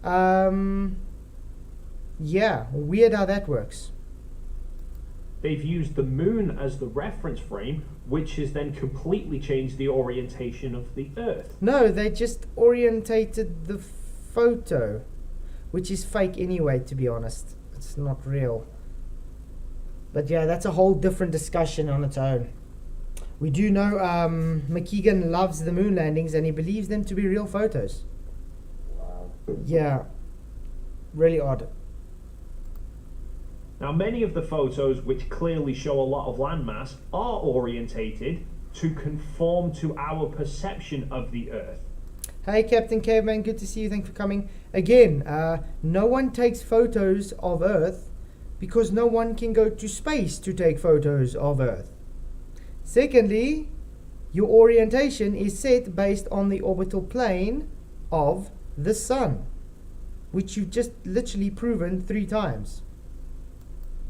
Speaker 2: Yeah, weird how that works.
Speaker 3: They've used the moon as the reference frame, which has then completely changed the orientation of the Earth.
Speaker 2: No, they just orientated the photo, which is fake anyway, to be honest. It's not real. But yeah, that's a whole different discussion on its own. We do know McKeegan loves the moon landings and he believes them to be real photos.
Speaker 1: Wow.
Speaker 2: Yeah, really odd.
Speaker 3: Now, many of the photos which clearly show a lot of landmass are orientated to conform to our perception of the Earth.
Speaker 2: Hey Captain Caveman, good to see you, thanks for coming. Again, no one takes photos of Earth because no one can go to space to take photos of Earth. Secondly, your orientation is set based on the orbital plane of the Sun, which you've just literally proven 3 times.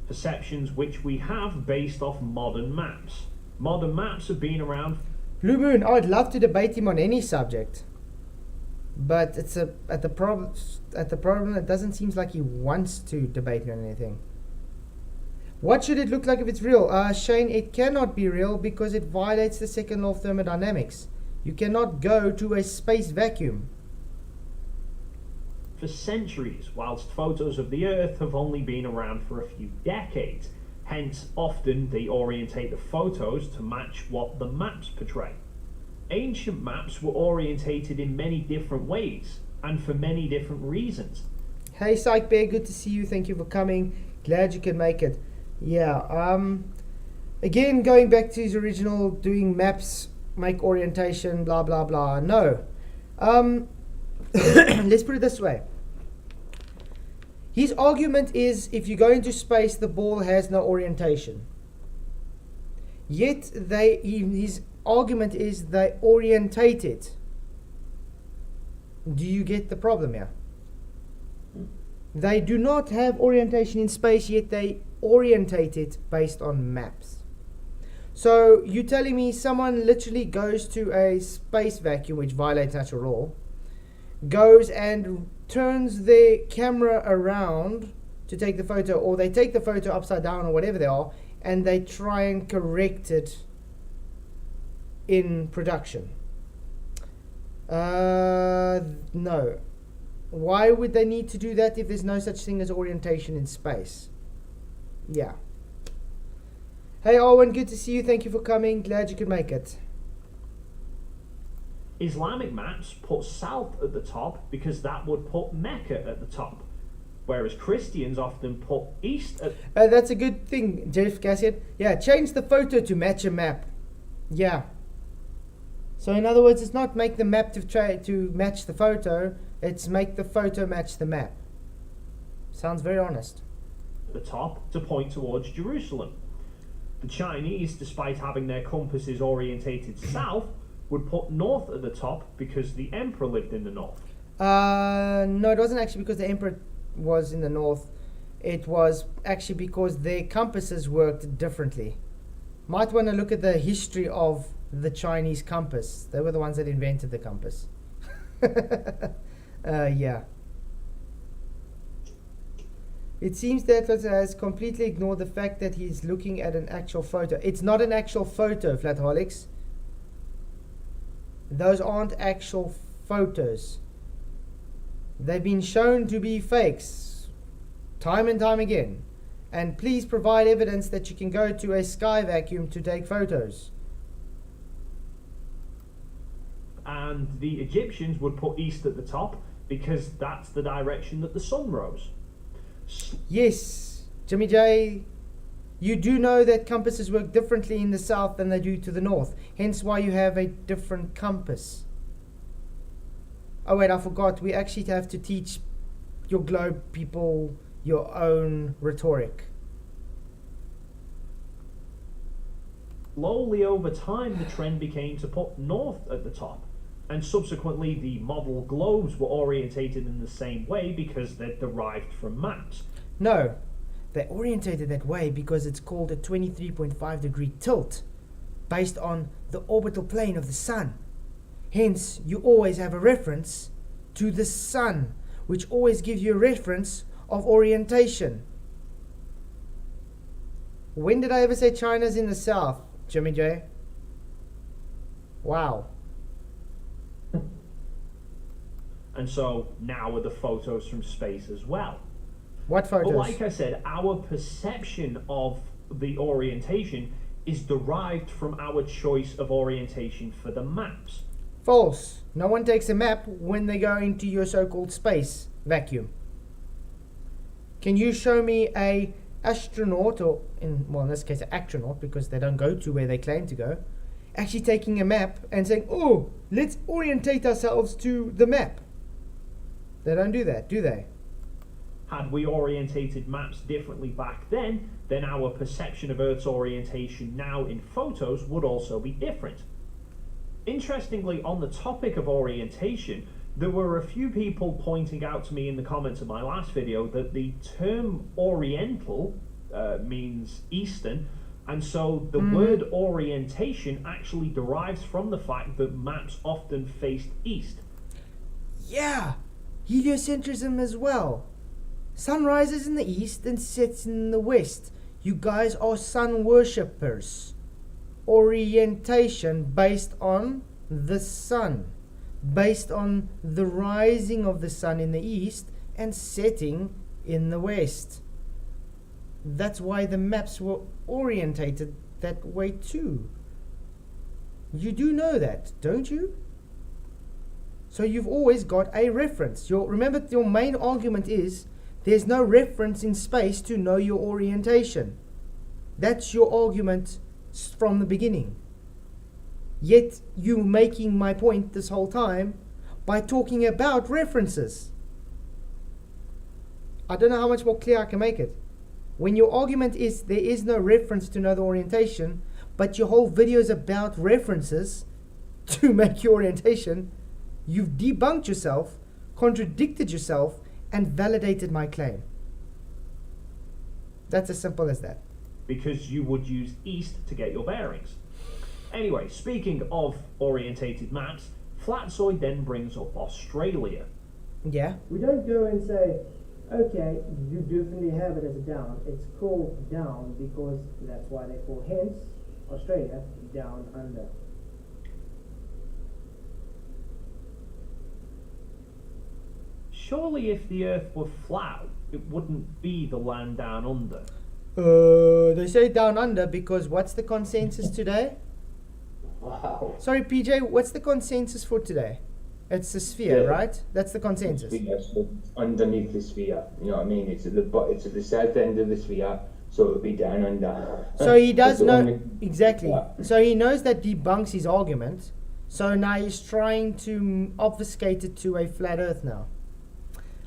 Speaker 3: Perceptions which we have based off modern maps. Modern maps have been around.
Speaker 2: Blue Moon, I'd love to debate him on any subject, but it's at the problem. It doesn't seem like he wants to debate me on anything. What should it look like if it's real? Shane, it cannot be real because it violates the second law of thermodynamics. You cannot go to a space vacuum.
Speaker 3: For centuries, whilst photos of the Earth have only been around for a few decades. Hence, often they orientate the photos to match what the maps portray. Ancient maps were orientated in many different ways, and for many different reasons.
Speaker 2: Hey Psych Bear, good to see you, thank you for coming. Glad you could make it. Yeah, again, going back to his original, doing maps, make orientation, blah blah blah. No. Let's put it this way. His argument is if you go into space, the ball has no orientation. Yet his argument is they orientate it. Do you get the problem here? They do not have orientation in space, yet they orientate it based on maps. So you're telling me someone literally goes to a space vacuum, which violates natural law, goes and turns their camera around to take the photo, or they take the photo upside down or whatever they are, and they try and correct it in production. No. Why would they need to do that if there's no such thing as orientation in space? Yeah. Hey Owen, good to see you. Thank you for coming. Glad you could make it.
Speaker 3: Islamic maps put south at the top because that would put Mecca at the top, whereas Christians often put east at...
Speaker 2: That's a good thing, Jeff Cassian. Yeah, change the photo to match a map. Yeah. So in other words, it's not make the map to match the photo, it's make the photo match the map. Sounds very honest.
Speaker 3: The top to point towards Jerusalem. The Chinese, despite having their compasses orientated south, would put north at the top because the emperor lived in the north.
Speaker 2: No, it wasn't actually because the emperor was in the north. It was actually because their compasses worked differently. Might want to look at the history of the Chinese compass. They were the ones that invented the compass. Yeah. It seems that has completely ignored the fact that he's looking at an actual photo. It's not an actual photo, Flatholics. Those aren't actual photos. They've been shown to be fakes time and time again. And please provide evidence that you can go to a sky vacuum to take photos.
Speaker 3: And the Egyptians would put east at the top because that's the direction that the sun rose.
Speaker 2: Yes, Jimmy J, you do know that compasses work differently in the south than they do to the north. Hence why you have a different compass. Oh wait, I forgot. We actually have to teach your globe people your own rhetoric.
Speaker 3: Slowly over time, the trend became to put north at the top. And subsequently, the model globes were orientated in the same way because they're derived from maps.
Speaker 2: No, they're orientated that way because it's called a 23.5 degree tilt based on the orbital plane of the sun. Hence, you always have a reference to the sun, which always give you a reference of orientation. When did I ever say China's in the south, Jimmy J? Wow.
Speaker 3: And so now are the photos from space as well.
Speaker 2: What photos?
Speaker 3: But like I said, our perception of the orientation is derived from our choice of orientation for the maps.
Speaker 2: False. No one takes a map when they go into your so-called space vacuum. Can you show me a astronaut, or in this case an astronaut, because they don't go to where they claim to go, actually taking a map and saying, oh, let's orientate ourselves to the map? They don't do that, do they?
Speaker 3: Had we orientated maps differently back then our perception of Earth's orientation now in photos would also be different. Interestingly, on the topic of orientation, there were a few people pointing out to me in the comments of my last video that the term Oriental means Eastern, and so the word orientation actually derives from the fact that maps often faced east.
Speaker 2: Yeah, heliocentrism as well. Sun rises in the east and sets in the west. You guys are sun worshippers. Orientation based on the sun, based on the rising of the sun in the east and setting in the west. That's why the maps were orientated that way too. You do know that, don't you? So you've always got a reference. Remember, your main argument is there's no reference in space to know your orientation. That's your argument from the beginning. Yet you making my point this whole time by talking about references. I don't know how much more clear I can make it. When your argument is there is no reference to know the orientation, but your whole video is about references to make your orientation, you've debunked yourself, contradicted yourself, and validated my claim. That's as simple as that.
Speaker 3: Because you would use east to get your bearings. Anyway, speaking of orientated maps, Flatzoid then brings up Australia.
Speaker 2: Yeah.
Speaker 5: We don't go and say, okay, you definitely have it as a down. It's called down because that's why they call hence Australia down under.
Speaker 3: Surely if the earth were flat, it wouldn't be the land down under.
Speaker 2: They say down under because what's the consensus today?
Speaker 1: Wow.
Speaker 2: Sorry, PJ, what's the consensus for today? It's the sphere,
Speaker 1: Yeah.
Speaker 2: right? That's the consensus.
Speaker 1: Sphere, so underneath the sphere, you know what I mean? It's at the south end of the sphere, so it'll be down under.
Speaker 2: So he does
Speaker 1: That's the
Speaker 2: know
Speaker 1: only-
Speaker 2: exactly.
Speaker 1: Yeah.
Speaker 2: So he knows that debunks his argument. So now he's trying to obfuscate it to a flat Earth now.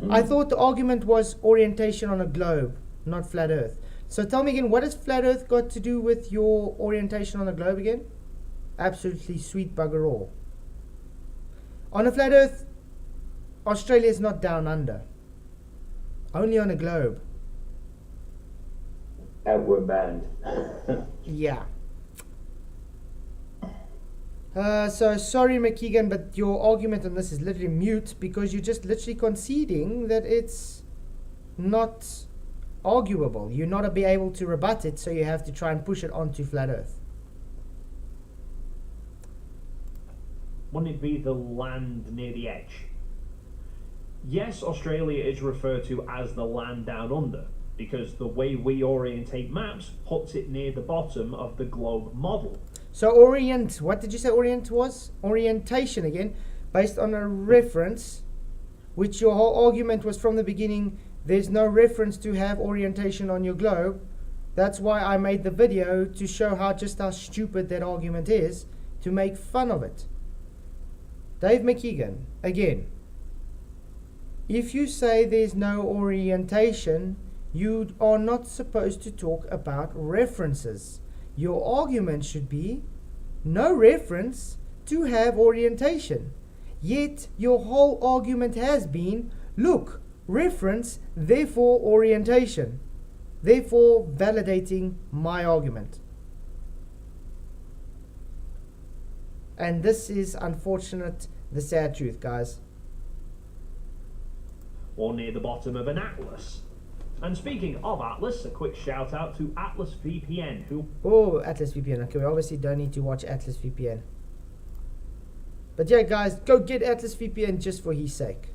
Speaker 2: I thought the argument was orientation on a globe, not flat Earth. So tell me again, what has flat Earth got to do with your orientation on a globe again? Absolutely sweet bugger all. On a flat Earth, Australia is not down under. Only on a globe.
Speaker 1: Outward bound.
Speaker 2: Yeah. So sorry, McKeegan, but your argument on this is literally mute because you're just literally conceding that it's not arguable. You're not be able to rebut it, so you have to try and push it onto flat Earth.
Speaker 3: Wouldn't it be the land near the edge? Yes, Australia is referred to as the land down under because the way we orientate maps puts it near the bottom of the globe model.
Speaker 2: So orient, what did you say orient was? Orientation again, based on a reference, which your whole argument was from the beginning, there's no reference to have orientation on your globe. That's why I made the video to show how stupid that argument is, to make fun of it. Dave McKeegan, again, if you say there's no orientation, you are not supposed to talk about references. Your argument should be no reference to have orientation. Yet your whole argument has been, look, reference, therefore orientation. Therefore validating my argument. And this is unfortunate, the sad truth, guys.
Speaker 3: or near the bottom of an atlas. And speaking of Atlas, a quick shout out to Atlas VPN, who...
Speaker 2: Oh, Atlas VPN. Okay, we obviously don't need to watch Atlas VPN. But yeah, guys, go get Atlas VPN just for his sake.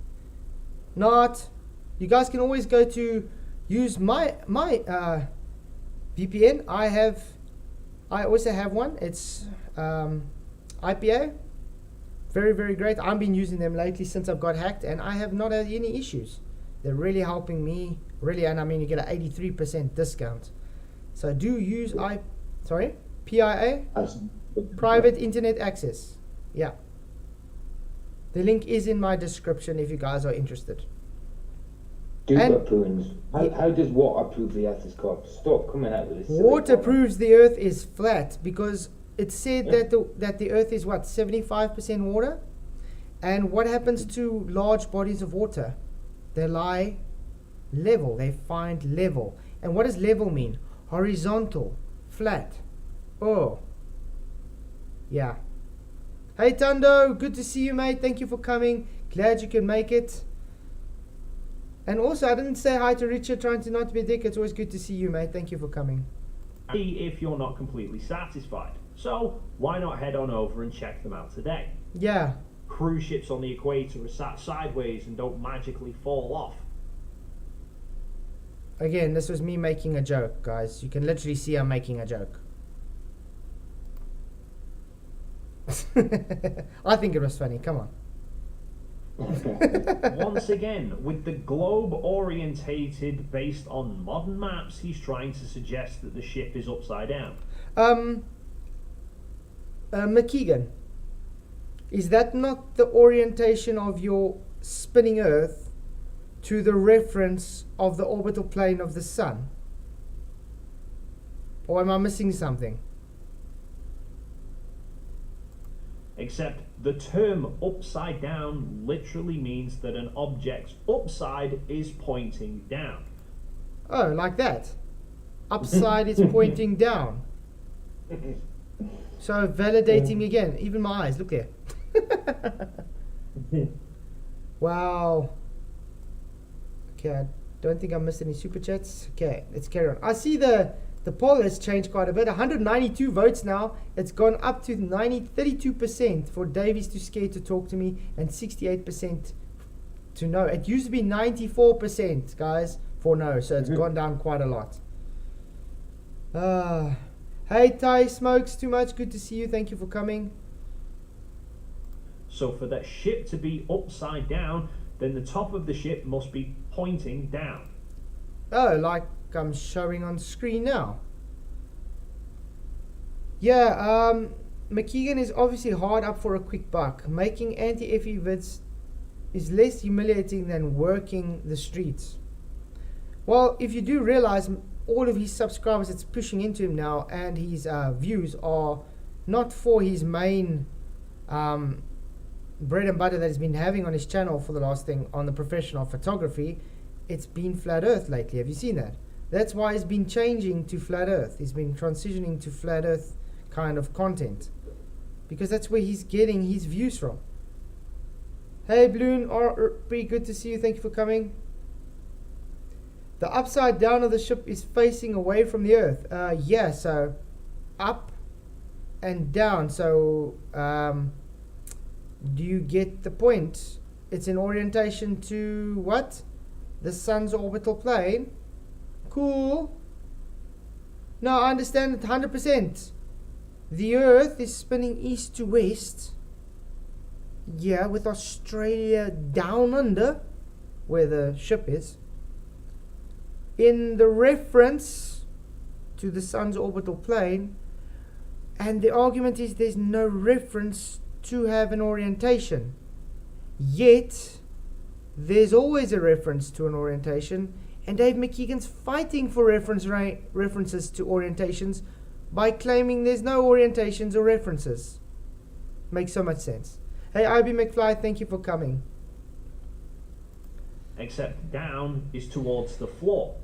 Speaker 2: Not. You guys can always go to use my VPN. I also have one. It's IPA. Very, very great. I've been using them lately since I've got hacked, and I have not had any issues. They're really helping me. Really, and I mean, you get an 83% discount. So do use PIA, private internet access. Yeah. The link is in my description if you guys are interested.
Speaker 1: Prunes. How does waterproof the Earth is called? Stop coming out with this.
Speaker 2: Waterproofs the Earth is flat because it said that the Earth is what, 75% water? And what happens to large bodies of water? They lie level. They find level. And what does level mean? Horizontal, flat. Oh, yeah. Hey Tundo, good to see you, mate. Thank you for coming. Glad you can make it. And also, I didn't say hi to Richard, trying to not be a dick. It's always good to see you, mate. Thank you for coming.
Speaker 3: If you're not completely satisfied. So, why not head on over and check them out today?
Speaker 2: Yeah.
Speaker 3: Cruise ships on the equator are sat sideways and don't magically fall off.
Speaker 2: Again, this was me making a joke, guys. You can literally see I'm making a joke. I think it was funny. Come on.
Speaker 3: Once again, with the globe orientated based on modern maps, he's trying to suggest that the ship is upside down.
Speaker 2: McKeegan, is that not the orientation of your spinning Earth to the reference of the orbital plane of the Sun? Or am I missing something?
Speaker 3: Except the term upside down literally means that an object's upside is pointing down.
Speaker 2: Oh, like that. Upside is pointing down. So validating me again. Even my eyes, look there. Wow. Okay, I don't think I missed any super chats. Okay, let's carry on. I see the poll has changed quite a bit. 192 votes now. It's gone up to 32% for Davies too scared to talk to me and 68% to no. It used to be 94%, guys, for no. So it's gone down quite a lot. Hey, Ty Smokes Too Much. Good to see you. Thank you for coming.
Speaker 3: So for that ship to be upside down, then the top of the ship must be pointing down.
Speaker 2: Oh, like I'm showing on screen now. Yeah, McKeegan is obviously hard up for a quick buck. Making anti-FE vids is less humiliating than working the streets. Well, if you do realize all of his subscribers that's pushing into him now and his views are not for his main bread and butter that he's been having on his channel for the last thing on the professional photography, it's been flat earth lately. Have you seen that? That's why he's been changing to flat earth. He's been transitioning to flat earth kind of content because that's where he's getting his views from. Hey Bloon, pretty good to see you. Thank you for coming. The upside down of the ship is facing away from the earth. Yeah, so up and down. So do you get the point? It's in orientation to what? The sun's orbital plane. Cool. No, I understand it 100%. The Earth is spinning east to west. Yeah, with Australia down under, where the ship is. In the reference to the sun's orbital plane. And the argument is there's no reference to have an orientation. Yet, there's always a reference to an orientation, and Dave McKeegan's fighting for references to orientations by claiming there's no orientations or references. Makes so much sense. Hey, IB McFly, thank you for coming.
Speaker 3: Except down is towards the floor,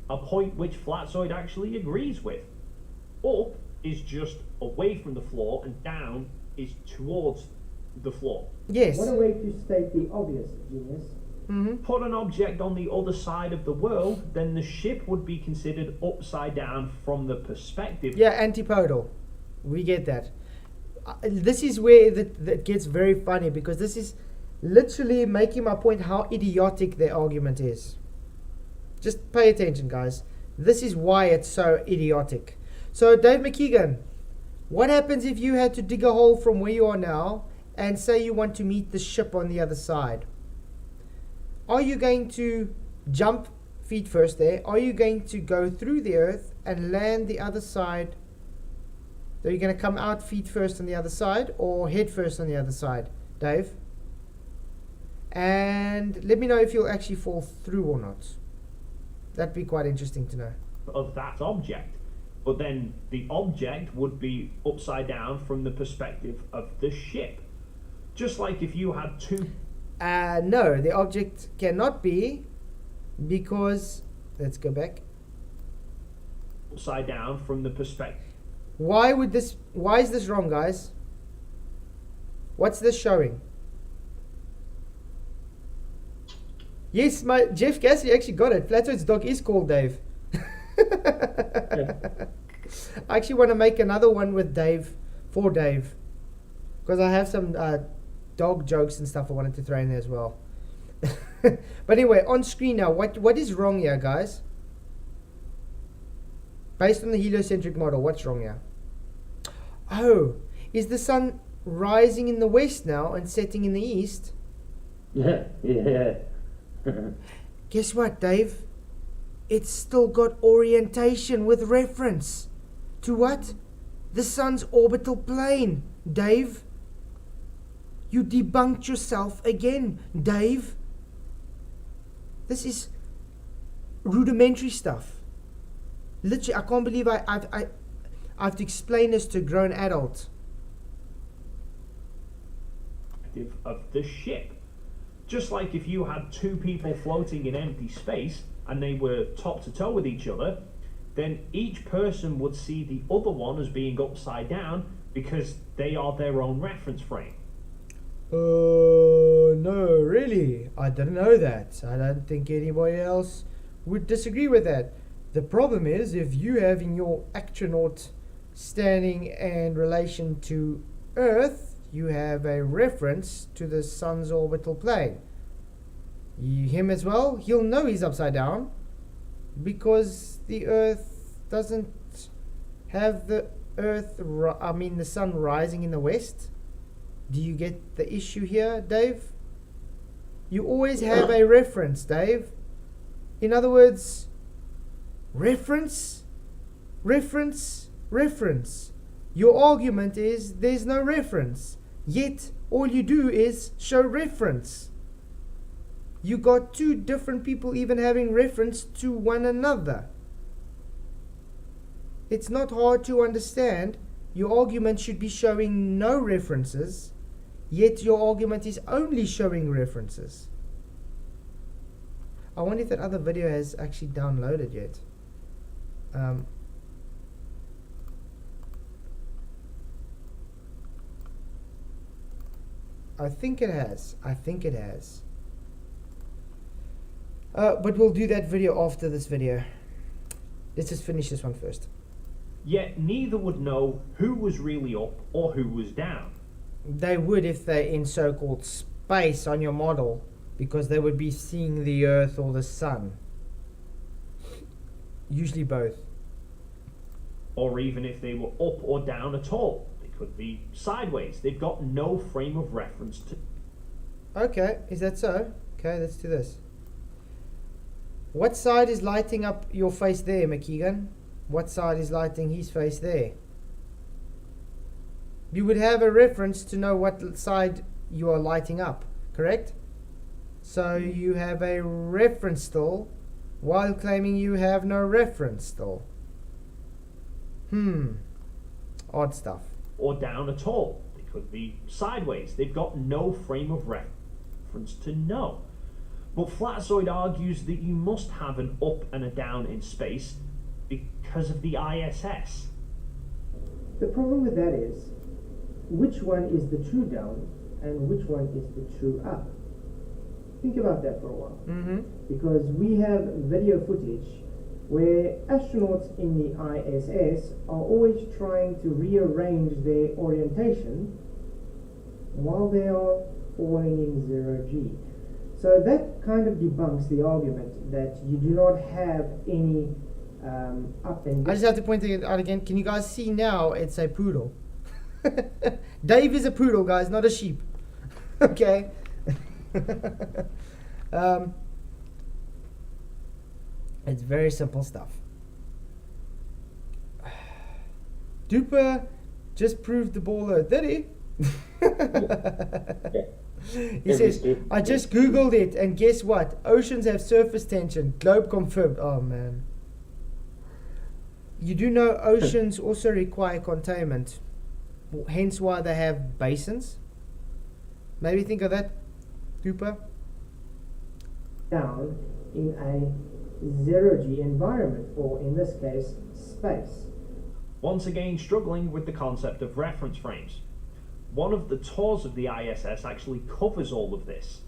Speaker 3: a point which Flatzoid actually agrees with. Up is just away from the floor, and down is towards the floor.
Speaker 2: Yes.
Speaker 5: What a way to state the obvious, genius.
Speaker 3: put an object on the other side of the world, then the ship would be considered upside down from the perspective.
Speaker 2: Yeah, antipodal. We get that. This is where that gets very funny, because this is literally making my point how idiotic their argument is. Just pay attention, guys. This is why it's so idiotic. So, Dave McKeegan, what happens if you had to dig a hole from where you are now and say you want to meet the ship on the other side? Are you going to jump feet first there? Are you going to go through the earth and land the other side? Are you going to come out feet first on the other side, or head first on the other side, Dave? And let me know if you'll actually fall through or not. That'd be quite interesting to know.
Speaker 3: Of that object. But then the object would be upside down from the perspective of the ship. Just like if you had two...
Speaker 2: No, the object cannot be, because... Let's go back.
Speaker 3: Upside down from the perspective.
Speaker 2: Why is this wrong, guys? What's this showing? Yes, my Jeff Cassidy actually got it. Flathead's dog is called Dave. I actually want to make another one with Dave, for Dave, because I have some dog jokes and stuff I wanted to throw in there as well. But anyway, on screen now, what is wrong here, guys? Based on the heliocentric model, what's wrong here? Oh, is the sun rising in the west now and setting in the east?
Speaker 1: Yeah.
Speaker 2: Guess what, Dave? It's still got orientation with reference to what? The sun's orbital plane, Dave. You debunked yourself again, Dave. This is rudimentary stuff. Literally, I can't believe I have to explain this to a grown adult.
Speaker 3: Of the ship. Just like if you had two people floating in empty space and they were top to toe with each other, then each person would see the other one as being upside down because they are their own reference frame.
Speaker 2: No, really? I didn't know that. I don't think anybody else would disagree with that. The problem is, if you have in your astronaut standing in relation to Earth, you have a reference to the sun's orbital plane. Him as well, he'll know he's upside down because the Earth doesn't have the sun rising in the west. Do you get the issue here, Dave? You always have a reference, Dave. In other words, reference. Your argument is there's no reference, yet all you do is show reference. You got two different people even having reference to one another. It's not hard to understand. Your argument should be showing no references, yet your argument is only showing references. I wonder if that other video has actually downloaded yet. I think it has. But we'll do that video after this video. Let's just finish this one first.
Speaker 3: Yet neither would know who was really up or who was down.
Speaker 2: They would if they're in so-called space on your model, because they would be seeing the Earth or the sun. Usually both.
Speaker 3: Or even if they were up or down at all. They could be sideways. They've got no frame of reference to...
Speaker 2: Okay, is that so? Okay, let's do this. What side is lighting up your face there, McKeegan? What side is lighting his face there? You would have a reference to know what side you are lighting up, correct? So you have a reference still, while claiming you have no reference still. Odd stuff.
Speaker 3: Or down at all. They could be sideways. They've got no frame of reference to know. But Flatzoid argues that you must have an up and a down in space because of the ISS.
Speaker 5: The problem with that is, which one is the true down and which one is the true up? Think about that for a while.
Speaker 2: Mm-hmm.
Speaker 5: Because we have video footage where astronauts in the ISS are always trying to rearrange their orientation while they are falling in 0G. So that kind of debunks the argument that you do not have any up and
Speaker 2: I just have to point it out again. Can you guys see now? It's a poodle. Dave is a poodle, guys, not a sheep. Okay. It's very simple stuff. Duper just proved the ball Earth, did he? He says, I just googled it and guess what? Oceans have surface tension. Globe confirmed. Oh man. You do know oceans also require containment. Hence why they have basins. Maybe think of that, Duper.
Speaker 5: down in a 0G environment, or in this case, space.
Speaker 3: Once again, struggling with the concept of reference frames. One of the tours of the ISS actually covers all of this.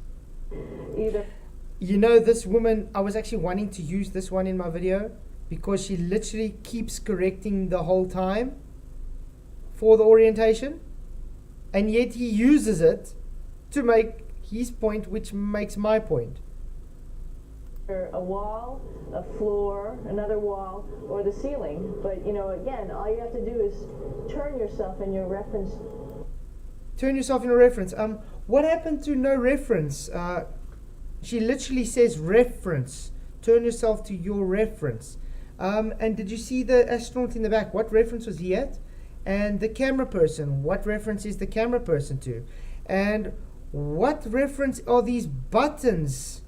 Speaker 2: You know, this woman, I was actually wanting to use this one in my video because she literally keeps correcting the whole time for the orientation, and yet he uses it to make his point, which makes my point.
Speaker 6: A wall, a floor, another wall, or the ceiling. But, you know, again, all you have to do is turn yourself in your reference.
Speaker 2: Turn yourself in a reference. What happened to no reference? She literally says reference. Turn yourself to your reference. And did you see the astronaut in the back? What reference was he at? And the camera person. What reference is the camera person to? And what reference are these buttons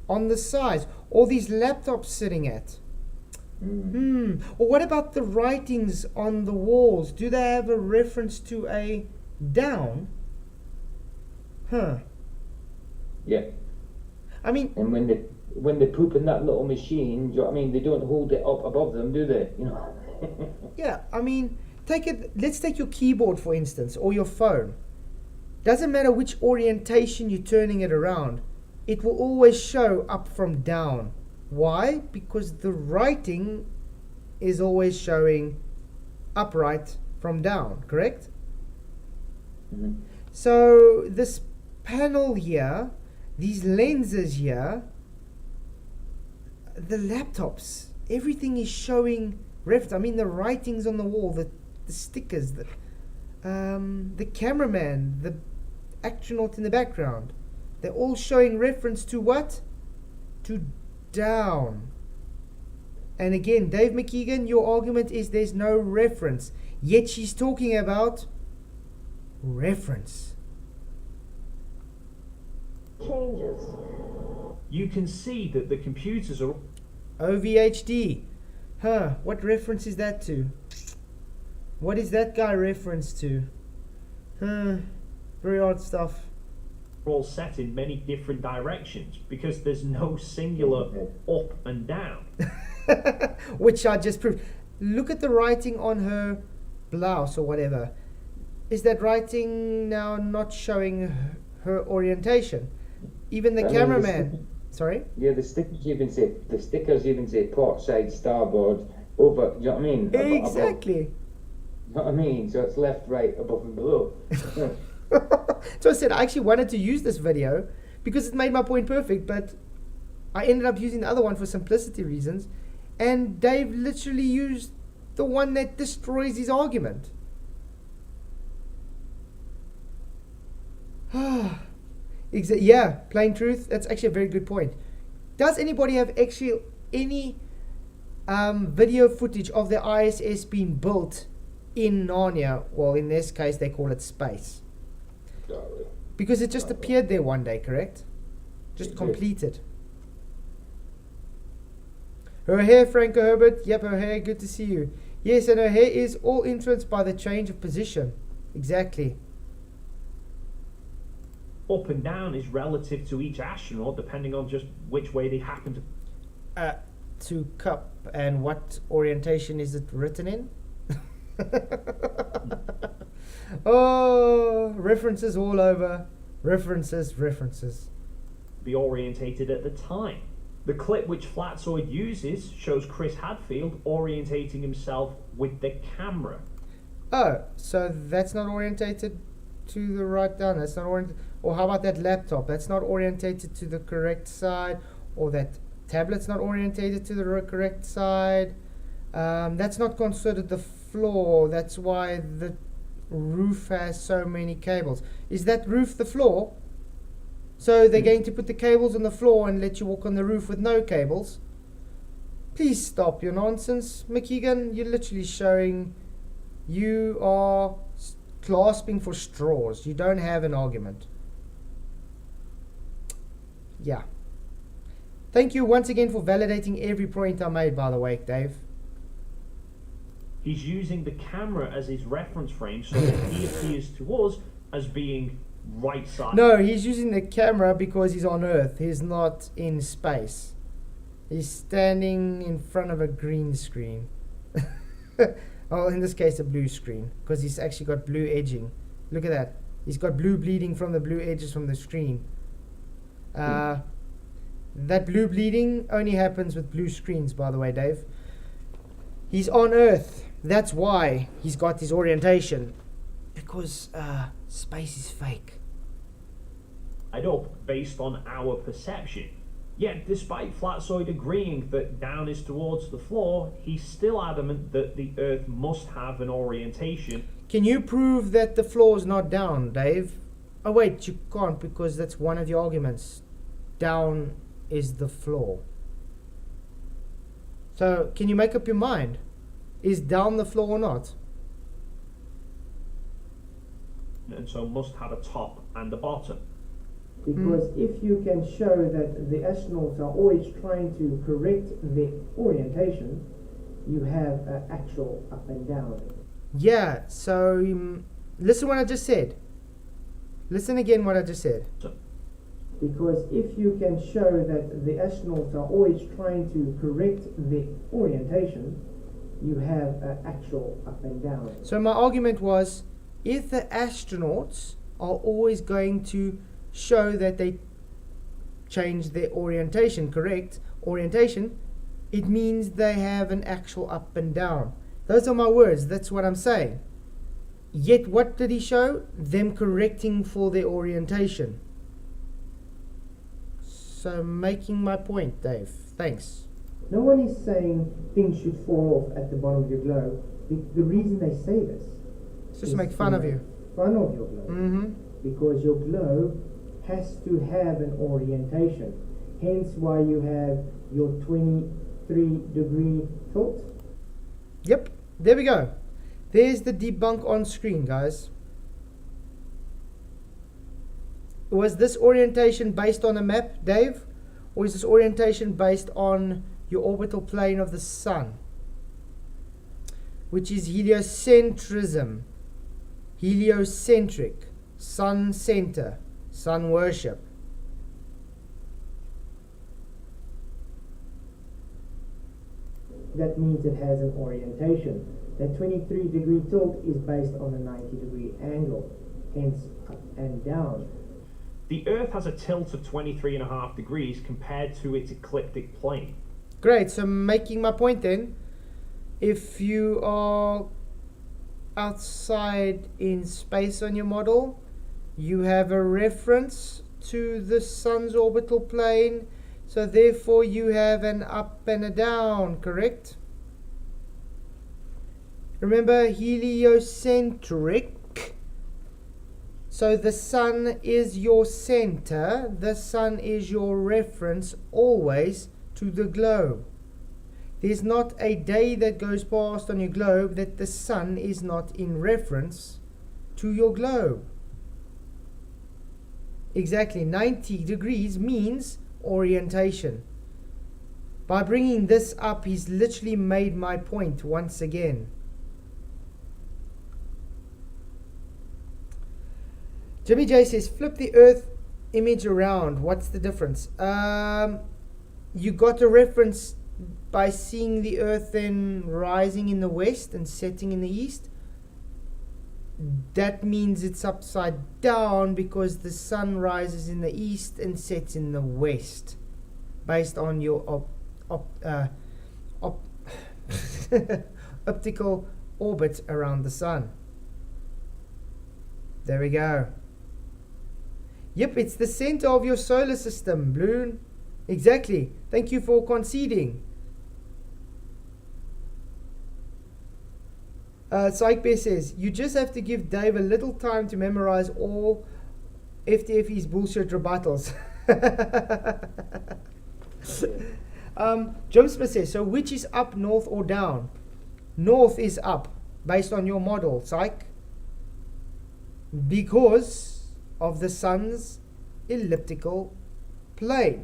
Speaker 2: on the sides? All these laptops sitting at? Or what about the writings on the walls? Do they have a reference to a down?
Speaker 1: Yeah.
Speaker 2: I mean,
Speaker 1: And when they poop in that little machine, do you know what I mean? They don't hold it up above them, do they? You know.
Speaker 2: yeah, I mean, let's take your keyboard for instance, or your phone. Doesn't matter which orientation you're turning it around, it will always show up from down. Why? Because the writing is always showing upright from down, correct?
Speaker 1: Mhm.
Speaker 2: So this panel here, these lenses here, the laptops, everything is showing reference. I mean, the writings on the wall, the stickers, the cameraman, the astronaut in the background, they're all showing reference to what? To down. And again, Dave McKeegan, your argument is there's no reference, yet she's talking about reference.
Speaker 6: Changes.
Speaker 3: You can see that the computers are
Speaker 2: OVHD. What reference is that to? What is that guy reference to? Very odd stuff.
Speaker 3: all set in many different directions because there's no singular up and down.
Speaker 2: Which I just proved. Look at the writing on her blouse or whatever. Is that writing now not showing her orientation? Even the cameraman. Sorry?
Speaker 1: Yeah, the stickers even say port side, starboard, over. Do you know what I mean?
Speaker 2: Exactly.
Speaker 1: Above, you know what I mean? So it's left, right, above and below.
Speaker 2: So I said I actually wanted to use this video because it made my point perfect, but I ended up using the other one for simplicity reasons, and Dave literally used the one that destroys his argument. Yeah, plain truth. That's actually a very good point. Does anybody have actually any video footage of the ISS being built in Narnia? Well, in this case, they call it space. Because it just appeared there one day, correct? Just completed. Her hair, Franco Herbert. Yep, her hair. Good to see you. Yes, and her hair is all influenced by the change of position. Exactly.
Speaker 3: Up and down is relative to each astronaut depending on just which way they happen
Speaker 2: To cup, and what orientation is it written in? Oh, references all over. References.
Speaker 3: be orientated at the time. The clip which Flatzoid uses shows Chris Hadfield orientating himself with the camera.
Speaker 2: Oh, so that's not orientated to the right down. That's not oriented. Or how about that laptop? That's not orientated to the correct side. Or that tablet's not orientated to the correct side. That's not considered the floor. That's why the roof has so many cables. Is that roof the floor? So they're going to put the cables on the floor and let you walk on the roof with no cables? Please stop your nonsense, McKeegan. You're literally showing you are clasping for straws. You don't have an argument. Yeah. Thank you once again for validating every point I made, by the way, Dave.
Speaker 3: He's using the camera as his reference frame so that he appears to us as being right side.
Speaker 2: No, he's using the camera because he's on Earth. He's not in space. He's standing in front of a green screen. Well, in this case, a blue screen, because he's actually got blue edging. Look at that. He's got blue bleeding from the blue edges from the screen. That blue bleeding only happens with blue screens, by the way, Dave. He's on Earth. That's why he's got his orientation. Because space is fake.
Speaker 3: Up based on our perception. Yet, despite Flatzoid agreeing that down is towards the floor, he's still adamant that the Earth must have an orientation.
Speaker 2: Can you prove that the floor is not down, Dave? Oh wait, you can't, because that's one of your arguments. Down is the floor. So, can you make up your mind? Is down the floor or not?
Speaker 3: And so must have a top and a bottom.
Speaker 5: Because if you can show that the astronauts are always trying to correct the orientation, you have an actual up and down.
Speaker 2: Yeah, so listen what I just said. Listen again what I just said.
Speaker 5: Because if you can show that the astronauts are always trying to correct the orientation, you have an actual up and down.
Speaker 2: So my argument was, if the astronauts are always going to show that they change their orientation, correct orientation, it means they have an actual up and down. Those are my words, that's what I'm saying. Yet what did he show? Them correcting for their orientation. So making my point, Dave. Thanks.
Speaker 5: No one is saying things should fall off at the bottom of your globe. The reason they say this
Speaker 2: It's just to make fun of you.
Speaker 5: Fun of your globe.
Speaker 2: Mm-hmm.
Speaker 5: Because your globe has to have an orientation. Hence why you have your 23-degree tilt.
Speaker 2: Yep, there we go. There's the debunk on screen, guys. Was this orientation based on a map, Dave? Or is this orientation based on your orbital plane of the sun? Which is heliocentrism. Heliocentric. Sun center. Sun worship.
Speaker 5: That means it has an orientation. That 23-degree tilt is based on a 90-degree angle. Hence up and down.
Speaker 3: The Earth has a tilt of 23.5 degrees compared to its ecliptic plane.
Speaker 2: Great, so making my point then, if you are outside in space on your model, you have a reference to the sun's orbital plane, so therefore you have an up and a down, correct? Remember, heliocentric. So the sun is your center, the sun is your reference always to the globe. There's not a day that goes past on your globe that the sun is not in reference to your globe. Exactly, 90 degrees means orientation. By bringing this up, he's literally made my point once again. Jimmy J says, flip the Earth image around. What's the difference? You got a reference by seeing the Earth then rising in the west and setting in the east. that means it's upside down because the sun rises in the east and sets in the west, based on your optical orbit around the sun. There we go. Yep, it's the center of your solar system, Bloon. Exactly. Thank you for conceding. Psychbear says, you just have to give Dave a little time to memorize all FTFE's bullshit rebuttals. Jumsmith says, so which is up, north or down? North is up, based on your model, Psych. Because of the sun's elliptical plane.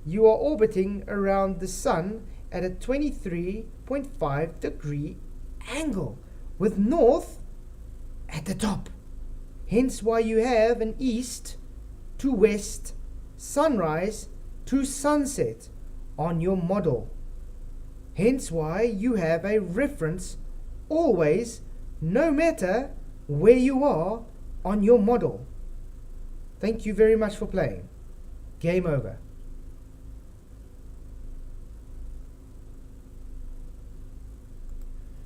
Speaker 2: You are orbiting around the sun at a 23.5 degree angle, with north at the top. Hence why you have an east to west sunrise to sunset on your model. Hence why you have a reference always, no matter where you are on your model. Thank you very much for playing. Game over.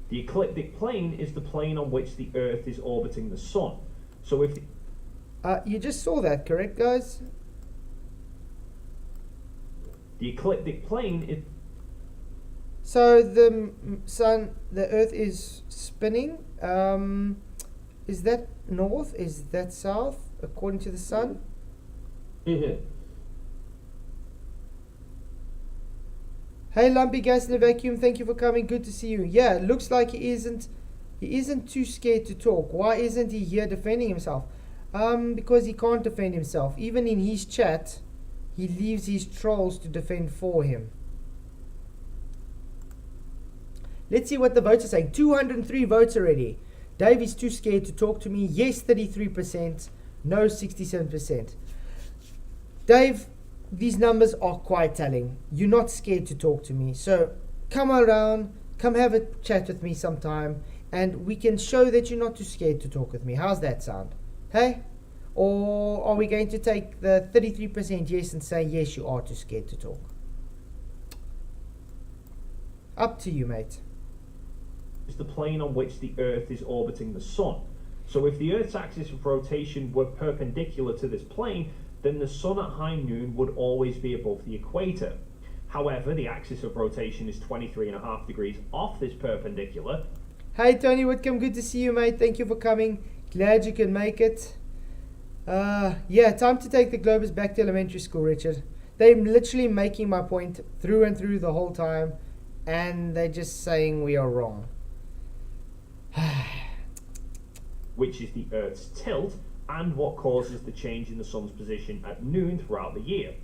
Speaker 3: The ecliptic plane is the plane on which the Earth is orbiting the Sun. So if
Speaker 2: you just saw that, correct, guys?
Speaker 3: the ecliptic plane is...
Speaker 2: So the the Earth is spinning. Is that north? Is that south? According to the sun? Hey, Lumpy Gas in the Vacuum, thank you for coming. Good to see you. Yeah, it looks like he isn't too scared to talk. Why isn't he here defending himself? Because he can't defend himself. Even in his chat, he leaves his trolls to defend for him. Let's see what the votes are saying. 203 votes already. Dave is too scared to talk to me. Yes, 33%. No, 67%. Dave, these numbers are quite telling. You're not scared to talk to me. So come around, come have a chat with me sometime, and we can show that you're not too scared to talk with me. How's that sound? Hey? Or are we going to take the 33% yes and say, yes, you are too scared to talk? Up to you, mate.
Speaker 3: is the plane on which the Earth is orbiting the Sun. So if the Earth's axis of rotation were perpendicular to this plane, then the Sun at high noon would always be above the equator. However, the axis of rotation is 23.5 degrees off this perpendicular.
Speaker 2: Hey Tony Whitcomb, good to see you, mate. Thank you for coming. Glad you can make it. Yeah, time to take the Globus back to elementary school, Richard. They're literally making my point through and through the whole time, and they're just saying we are wrong.
Speaker 3: Which is the Earth's tilt, and what causes the change in the Sun's position at noon throughout the year.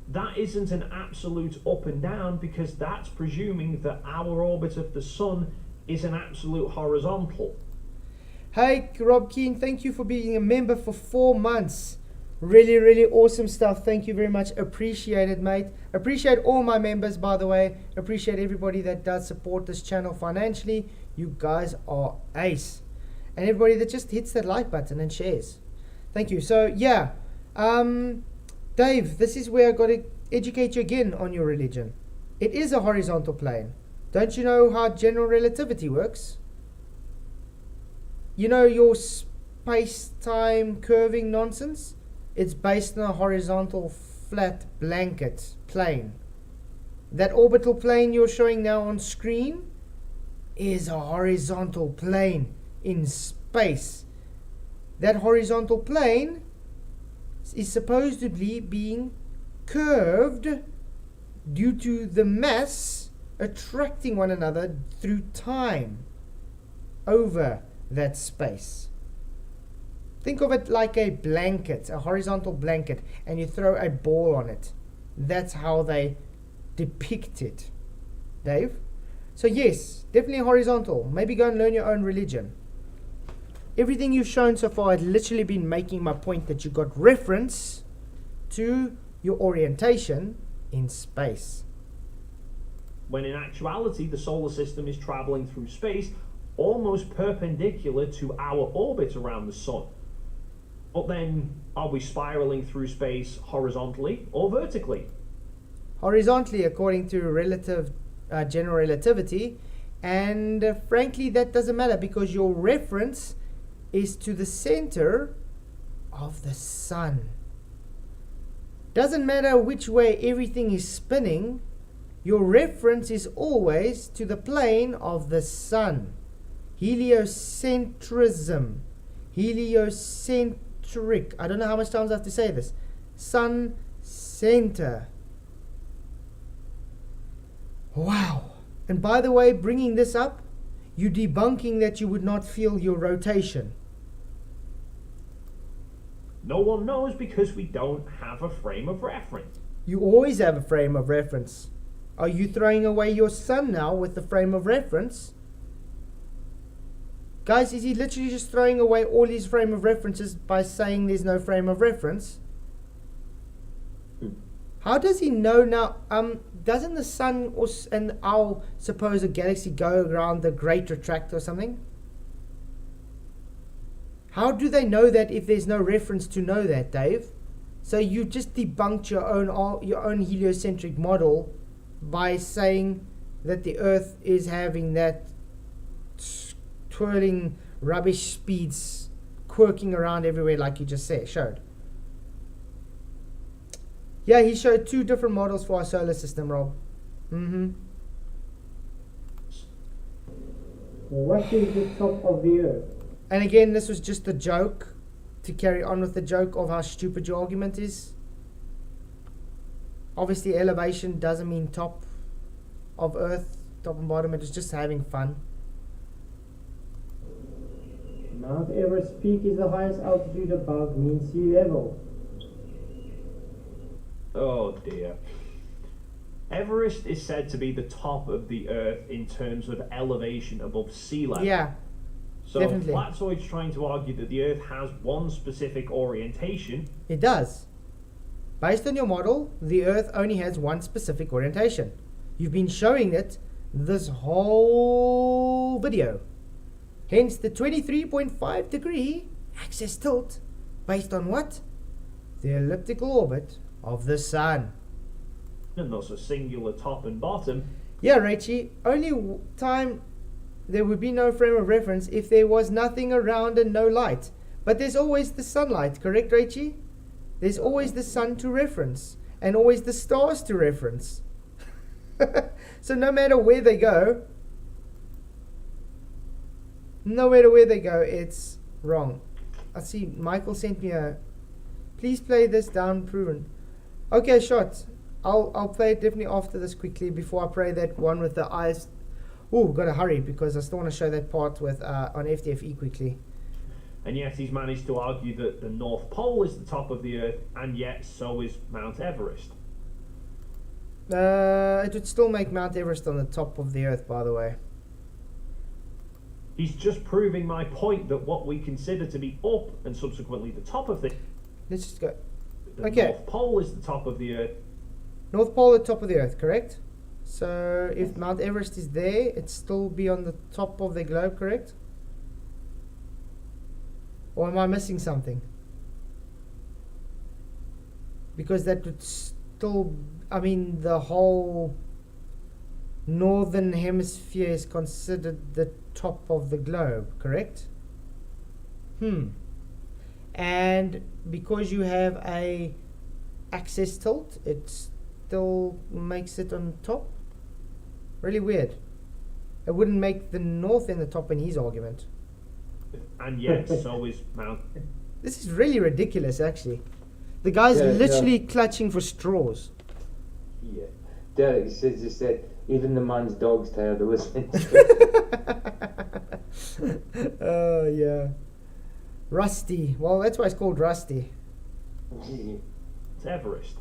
Speaker 3: That isn't an absolute up and down, because that's presuming that our orbit of the Sun is an absolute horizontal.
Speaker 2: Hey Rob Keane, thank you for being a member for 4 months. Really, really awesome stuff. Thank you very much. Appreciate it, mate. Appreciate all my members, by the way. Appreciate everybody that does support this channel financially. You guys are ace. And everybody that just hits that like button and shares. Thank you. So, yeah. Dave, this is where I got to educate you again on your religion. It is a horizontal plane. Don't you know how general relativity works? You know your space-time curving nonsense? It's based on a horizontal flat blanket plane. That orbital plane you're showing now on screen is a horizontal plane in space. That horizontal plane is supposedly being curved due to the mass attracting one another through time over that space. Think of it like a blanket, a horizontal blanket, and you throw a ball on it. That's how they depict it. Dave? So yes, definitely horizontal. Maybe go and learn your own religion. Everything you've shown so far had literally been making my point that you got reference to your orientation in space.
Speaker 3: When in actuality, the solar system is traveling through space almost perpendicular to our orbit around the sun. But then, are we spiraling through space horizontally or vertically?
Speaker 2: Horizontally, according to general relativity. And frankly, that doesn't matter because your reference is to the center of the sun. Doesn't matter which way everything is spinning, your reference is always to the plane of the sun. Heliocentrism. Heliocentric. I don't know how much times I have to say this. Sun center. Wow. And by the way, bringing this up, you're debunking that you would not feel your rotation.
Speaker 3: No one knows because we don't have a frame of reference.
Speaker 2: You always have a frame of reference. Are you throwing away your sun now with the frame of reference? Guys, is he literally just throwing away all his frame of references by saying there's no frame of reference? How does he know now? Doesn't the sun and our supposed galaxy go around the Great Retract or something? How do they know that if there's no reference to know that, Dave? So you just debunked your own heliocentric model by saying that the Earth is having that twirling rubbish speeds quirking around everywhere like you just showed. Yeah, he showed two different models for our solar system, Rob.
Speaker 5: What is the top of the Earth?
Speaker 2: And again, this was just a joke to carry on with the joke of how stupid your argument is. Obviously, elevation doesn't mean top of Earth, top and bottom. It was just having fun.
Speaker 5: Mount Everest peak is the highest altitude above mean sea level.
Speaker 3: Oh dear. Everest is said to be the top of the Earth in terms of elevation above sea level.
Speaker 2: Yeah.
Speaker 3: So
Speaker 2: Definitely.
Speaker 3: Flatzoid's trying to argue that the Earth has one specific orientation.
Speaker 2: It does. Based on your model, the Earth only has one specific orientation. You've been showing it this whole video. Hence the 23.5 degree axis tilt based on what? The elliptical orbit of the sun.
Speaker 3: And thus a singular top and bottom.
Speaker 2: Yeah, Rachie, only time there would be no frame of reference if there was nothing around and no light. But there's always the sunlight, correct, Rachie? There's always the sun to reference and always the stars to reference. So no matter where they go, it's wrong. I see Michael sent me a, please play this down proven. Okay, shot. I'll play it definitely after this quickly before I play that one with the eyes. Oh, gotta hurry because I still want to show that part with on FTFE quickly.
Speaker 3: And yet he's managed to argue that the North Pole is the top of the Earth, and yet so is Mount Everest.
Speaker 2: It would still make Mount Everest on the top of the Earth, by the way.
Speaker 3: He's just proving my point that what we consider to be up and subsequently the top of the
Speaker 2: Let's just go.
Speaker 3: the
Speaker 2: Okay.
Speaker 3: North Pole is the top of the Earth.
Speaker 2: North Pole at the top of the Earth, correct? So if Mount Everest is there, it'd still be on the top of the globe, correct? Or am I missing something? Because that would still, I mean, the whole northern hemisphere is considered the top of the globe, correct? And because you have a axis tilt, it still makes it on top. Really weird. It wouldn't make the north in the top in his argument.
Speaker 3: And yet so is Mount.
Speaker 2: This is really ridiculous, actually. The guy's literally clutching for straws.
Speaker 1: Yeah. Derek says just said even the man's dog's tired of listening to it.
Speaker 2: Oh yeah. Rusty. Well, that's why it's called Rusty.
Speaker 3: It's Everest.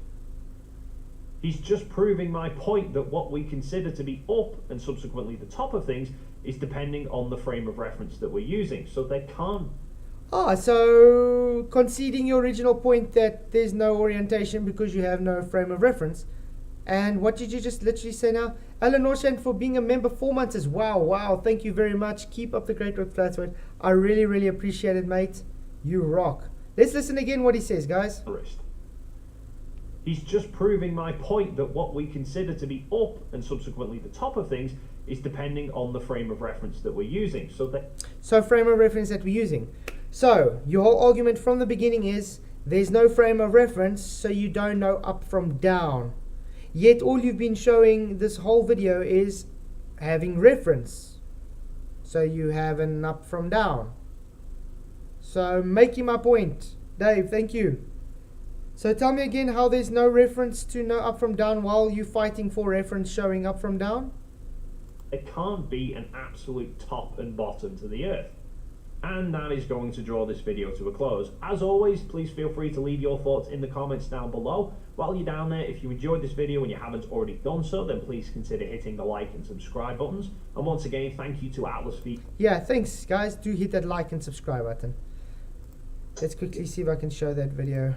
Speaker 3: He's just proving my point that what we consider to be up and subsequently the top of things is depending on the frame of reference that we're using. So they can't.
Speaker 2: Ah, so conceding your original point that there's no orientation because you have no frame of reference. And what did you just literally say now? Alan Orshan for being a member 4 months as well. Wow, thank you very much. Keep up the great work, Flatwood. I really, really appreciate it, mate. You rock. Let's listen again what he says, guys.
Speaker 3: He's just proving my point that what we consider to be up and subsequently the top of things is depending on the frame of reference that we're using.
Speaker 2: So frame of reference that we're using. So your whole argument from the beginning is there's no frame of reference, so you don't know up from down. Yet all you've been showing this whole video is having reference. So you have an up from down. So making my point. Dave, thank you. So tell me again how there's no reference to no up from down while you're fighting for reference showing up from down?
Speaker 3: It can't be an absolute top and bottom to the earth. And that is going to draw this video to a close. As always, please feel free to leave your thoughts in the comments down below. While you're down there, if you enjoyed this video and you haven't already done so, then please consider hitting the like and subscribe buttons. And once again, thank you to Atlas Feet.
Speaker 2: Yeah, thanks guys. Do hit that like and subscribe button. Let's quickly see if I can show that video.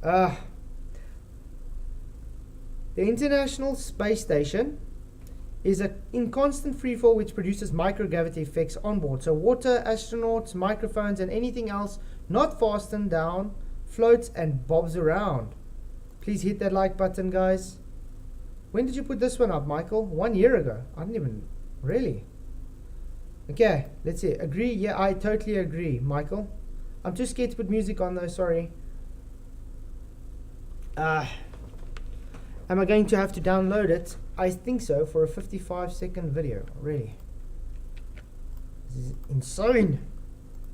Speaker 2: The International Space Station is in constant freefall, which produces microgravity effects on board. So water, astronauts, microphones, and anything else not fastened down floats and bobs around. Please hit that like button, guys. When did you put this one up, Michael? 1 year ago. I didn't even really. Okay, let's see. Agree? Yeah, I totally agree, Michael. I'm too scared to put music on though. Sorry. Am I going to have to download it? I think so, for a 55-second video. Really. This is insane.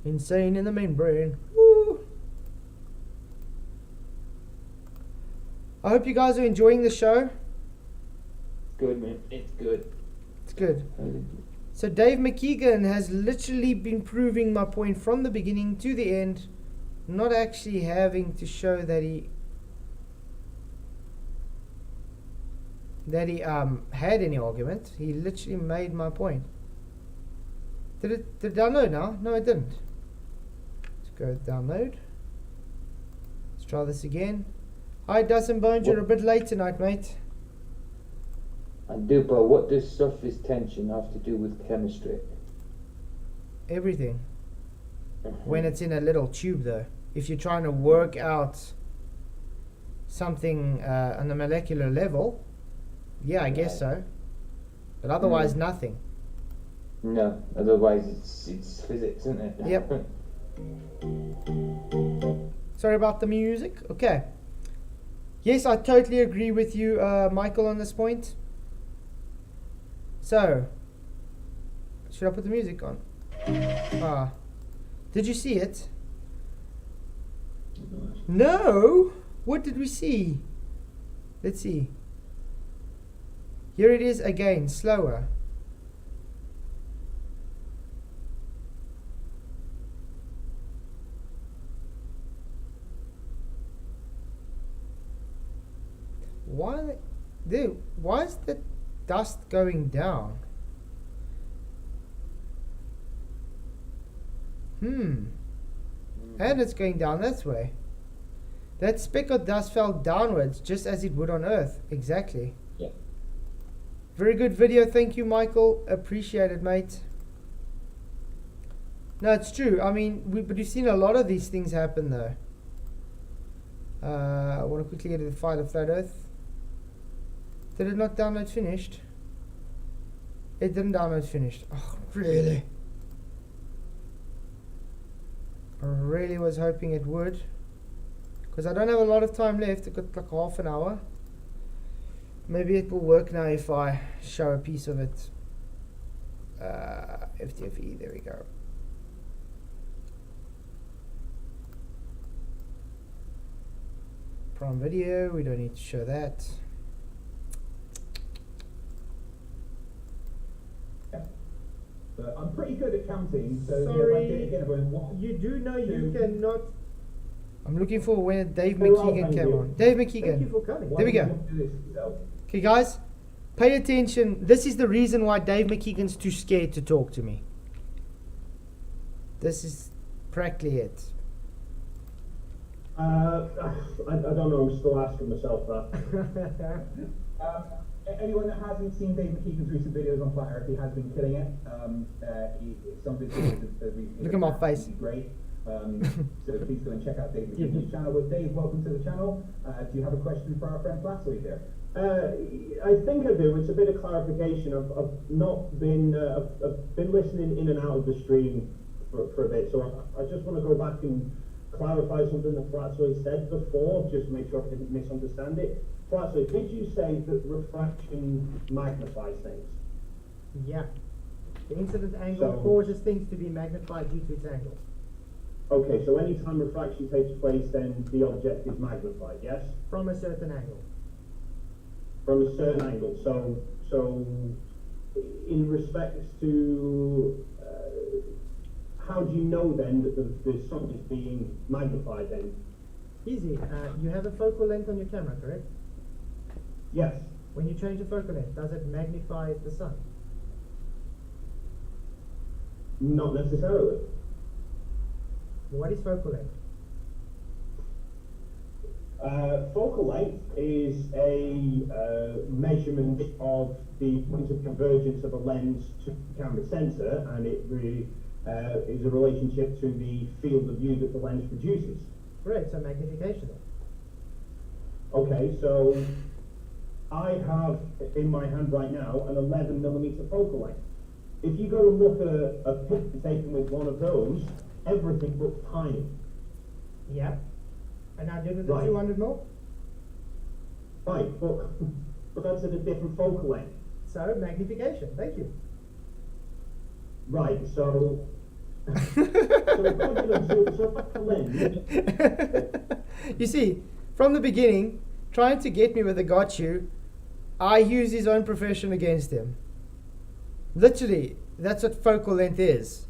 Speaker 2: Insane in the main brain. Woo. I hope you guys are enjoying the show.
Speaker 1: Good, man. It's good.
Speaker 2: It's good. So Dave McKeegan has literally been proving my point from the beginning to the end, not actually having to show that he had any argument. He literally made my point. Did it download now? No, it didn't. Let's go download. Let's try this again. Hi, Dustin Bones, you're a bit late tonight, mate.
Speaker 1: And Dupa, what does surface tension have to do with chemistry?
Speaker 2: Everything. When it's in a little tube though. If you're trying to work out something on a molecular level, yeah, I guess so. But otherwise, nothing.
Speaker 1: No, otherwise it's physics, isn't it?
Speaker 2: Yep. Sorry about the music. Okay. Yes, I totally agree with you, Michael, on this point. So, should I put the music on? Did you see it? No! What did we see? Let's see. Here it is again, slower. Why is the dust going down? And it's going down this way. That speck of dust fell downwards just as it would on Earth. Exactly.
Speaker 1: Yeah.
Speaker 2: Very good video. Thank you, Michael. Appreciate it, mate. No, it's true. I mean, but we've seen a lot of these things happen, though. I want to quickly get to the file of Flat Earth. Did it not download finished? It didn't download finished. Oh, really? I really was hoping it would. Because I don't have a lot of time left. I've got like half an hour. Maybe it will work now if I show a piece of it. FTFE, there we go. Prime video, we don't need to show that.
Speaker 4: But I'm pretty good at counting, so
Speaker 2: Sorry,
Speaker 4: if I did it again, I'm going,
Speaker 2: you do know you
Speaker 4: two.
Speaker 2: cannot. I'm looking for when Dave
Speaker 4: Very well,
Speaker 2: McKeegan
Speaker 4: thank
Speaker 2: came
Speaker 4: you.
Speaker 2: on. Dave
Speaker 5: Thank you
Speaker 2: McKeegan.
Speaker 5: for coming.
Speaker 4: Why
Speaker 2: There we
Speaker 4: would
Speaker 2: go.
Speaker 4: you want to do this yourself?
Speaker 2: Okay, guys, pay attention. This is the reason why Dave McKeegan's too scared to talk to me. This is practically it.
Speaker 3: I don't know, I'm still asking myself that.
Speaker 4: Anyone that hasn't seen Dave McKeegan's recent videos on flat Earth, he has been killing it. Some videos that recently
Speaker 2: Look at my face.
Speaker 4: Great. So please go and check out Dave McKeegan's channel. With Dave, welcome to the channel. Do you have a question for our friend Flatsoy here?
Speaker 7: I think I do. It's a bit of clarification. I've not been. I've been listening in and out of the stream for a bit, so I just want to go back and clarify something that Flatsoy said before, just to make sure I didn't misunderstand it. Flatsoy, did you say that refraction magnifies things?
Speaker 5: Yeah. The incident angle causes things to be magnified due to its angle.
Speaker 7: Okay, so anytime refraction takes place, then the object is magnified, yes?
Speaker 5: From a certain angle.
Speaker 7: From a certain angle. So in respects to how do you know then that the sun is being magnified then?
Speaker 5: Easy. You have a focal length on your camera, correct?
Speaker 7: Yes.
Speaker 5: When you change the focal length, does it magnify the sun?
Speaker 7: Not necessarily.
Speaker 5: What is focal length?
Speaker 7: Focal length is a measurement of the point of convergence of a lens to the camera sensor, and it really is a relationship to the field of view that the lens produces.
Speaker 5: Great, so magnification then.
Speaker 7: Okay, so I have in my hand right now an 11mm focal length. If you go and look at a picture taken with one of those, everything looks tiny.
Speaker 5: Yeah. And now do it with the
Speaker 7: Right.
Speaker 5: 200 mil.
Speaker 7: Right, but that's at a different focal length.
Speaker 5: So magnification. Thank you.
Speaker 7: Right, so so lens.
Speaker 2: You see, from the beginning, trying to get me with a got you, I use his own profession against him. Literally, that's what focal length is.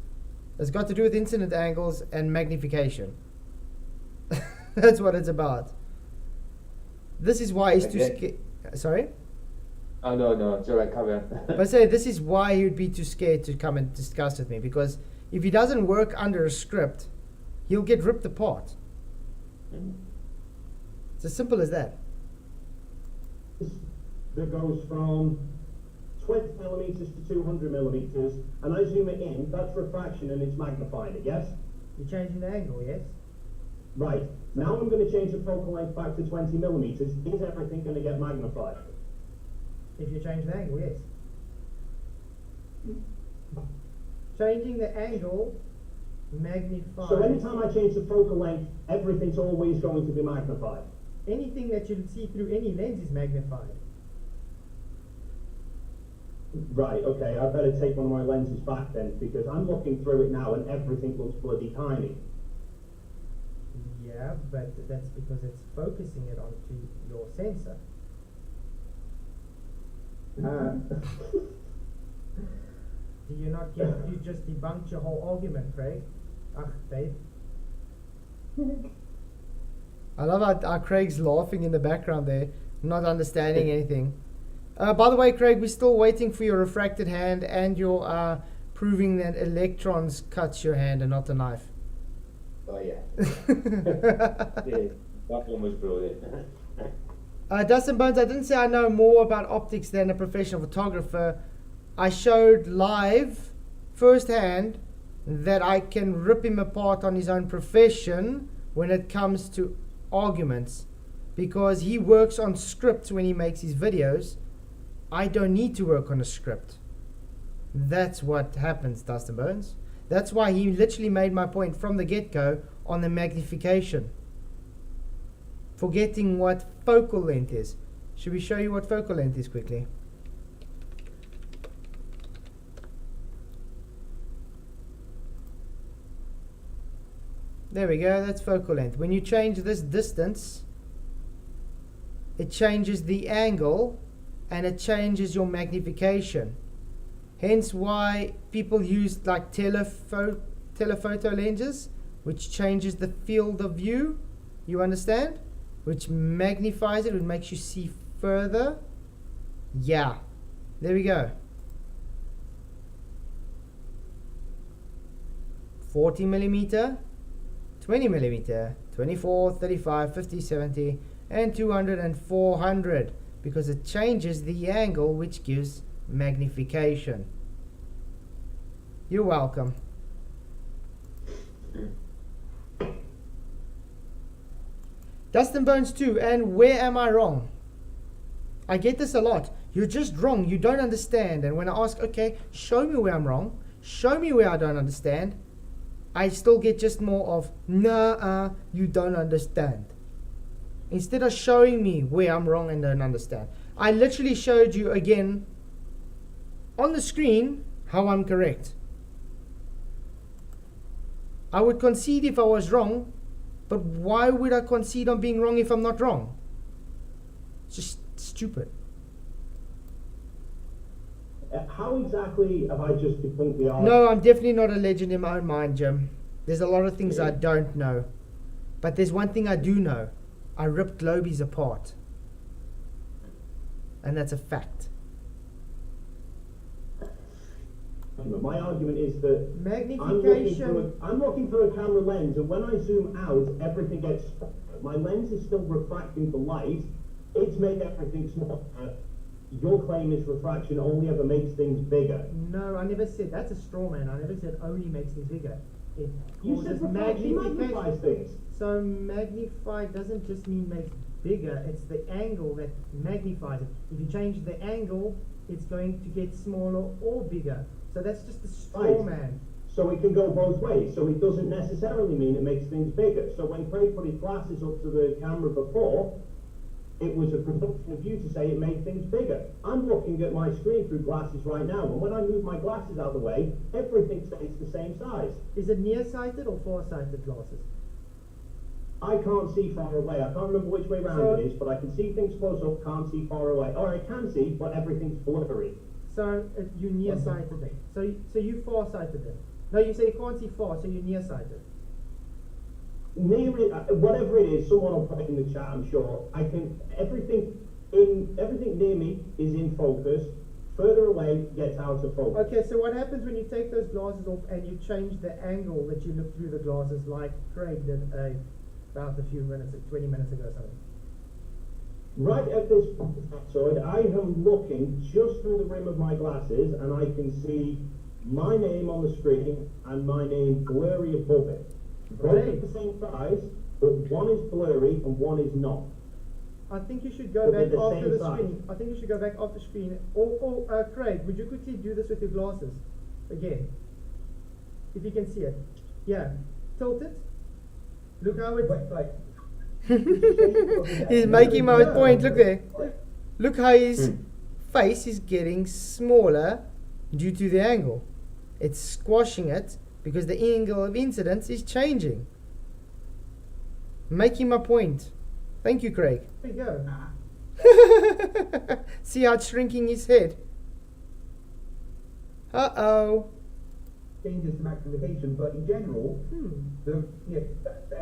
Speaker 2: It's got to do with incident angles and magnification. That's what it's about. This is why he's too scared. Sorry?
Speaker 1: Oh, no, it's alright, carry on.
Speaker 2: But I say this is why he would be too scared to come and discuss with me, because if he doesn't work under a script, he'll get ripped apart. It's as simple as that.
Speaker 7: That goes from 20mm to 200mm, and I zoom it in, that's refraction and it's magnifying it, yes?
Speaker 5: You're changing the angle, yes?
Speaker 7: Right. Now I'm going to change the focal length back to 20mm. Is everything going to get magnified?
Speaker 5: If you change the angle, yes. Changing the angle magnifies.
Speaker 7: So anytime I change the focal length, everything's always going to be magnified.
Speaker 5: Anything that you see through any lens is magnified.
Speaker 7: Right, okay, I better take one of my lenses back then, because I'm looking through it now and everything looks bloody tiny.
Speaker 5: Yeah, but that's because it's focusing it onto your sensor. Do you not get, you just debunked your whole argument, Craig? Ach, Dave.
Speaker 2: I love how Craig's laughing in the background there, not understanding anything. By the way, Craig, we're still waiting for your refracted hand and your proving that electrons cuts your hand and not a knife.
Speaker 1: Oh, yeah. Yeah, that one was brilliant.
Speaker 2: Dustin Bones, I didn't say I know more about optics than a professional photographer. I showed live, firsthand, that I can rip him apart on his own profession when it comes to arguments, because he works on scripts when he makes his videos. I don't need to work on a script. That's what happens, Dustin Bones. That's why he literally made my point from the get-go on the magnification. Forgetting what focal length is. Should we show you what focal length is quickly? There we go, that's focal length. When you change this distance, it changes the angle and it changes your magnification. Hence why people use like telephoto lenses, which changes the field of view, you understand? Which magnifies it, which makes you see further. Yeah, there we go. 40mm, 20mm, 24, 35, 50, 70, and 200 and 400. because it changes the angle, which gives magnification. You're welcome. Dustin Bones 2, and where am I wrong? I get this a lot. You're just wrong, you don't understand. And when I ask, okay, show me where I'm wrong, show me where I don't understand, I still get just more of, nah, you don't understand. Instead of showing me where I'm wrong and don't understand. I literally showed you again on the screen how I'm correct. I would concede if I was wrong, but why would I concede on being wrong if I'm not wrong? It's just stupid.
Speaker 7: How exactly have I just debunked the argument?
Speaker 2: No, I'm definitely not a legend in my own mind, Jim. There's a lot of things I don't know. But there's one thing I do know. I ripped globies apart. And that's a fact.
Speaker 7: My argument is that
Speaker 2: Magnification.
Speaker 7: I'm looking through a camera lens, and when I zoom out, everything gets smaller. My lens is still refracting the light. It's made everything smaller. Your claim is refraction only ever makes things bigger.
Speaker 2: No, I never said that's a straw man. I never said only makes things bigger. It
Speaker 7: You said refraction magnifies things.
Speaker 2: So magnify doesn't just mean makes bigger, it's the angle that magnifies it. If you change the angle, it's going to get smaller or bigger. So that's just a straw man.
Speaker 7: So it can go both ways. So it doesn't necessarily mean it makes things bigger. So when Craig put his glasses up to the camera before, it was a presumption of you to say it made things bigger. I'm looking at my screen through glasses right now, and when I move my glasses out of the way, everything stays the same size.
Speaker 2: Is it nearsighted or farsighted glasses?
Speaker 7: I can't see far away. I can't remember which way round it is, but I can see things close up, can't see far away. Or I can see, but everything's blurry.
Speaker 2: So you nearsighted then. So you farsighted then. No, you say you can't see far, so you're nearsighted.
Speaker 7: Near it, whatever it is, someone will put it in the chat, I'm sure. I can, everything near me is in focus. Further away gets out of focus.
Speaker 2: Okay, so what happens when you take those glasses off and you change the angle that you look through the glasses, like Craig did about a few minutes, 20 minutes ago or something?
Speaker 7: Right at this point, I am looking just through the rim of my glasses, and I can see my name on the screen and my name blurry above it. Both at the same size, but one is blurry and one is not.
Speaker 2: I think you should go back after the screen. I think you should go back off the screen. Or Craig, would you quickly do this with your glasses again? If you can see it. Yeah. Tilt it. Look how it's like. He's making my point. Look there. Look how his face is getting smaller due to the angle. It's squashing it because the angle of incidence is changing. Making my point. Thank you, Craig. There you go. See how it's shrinking his head? Uh-oh.
Speaker 4: Changes to magnification, but in general, and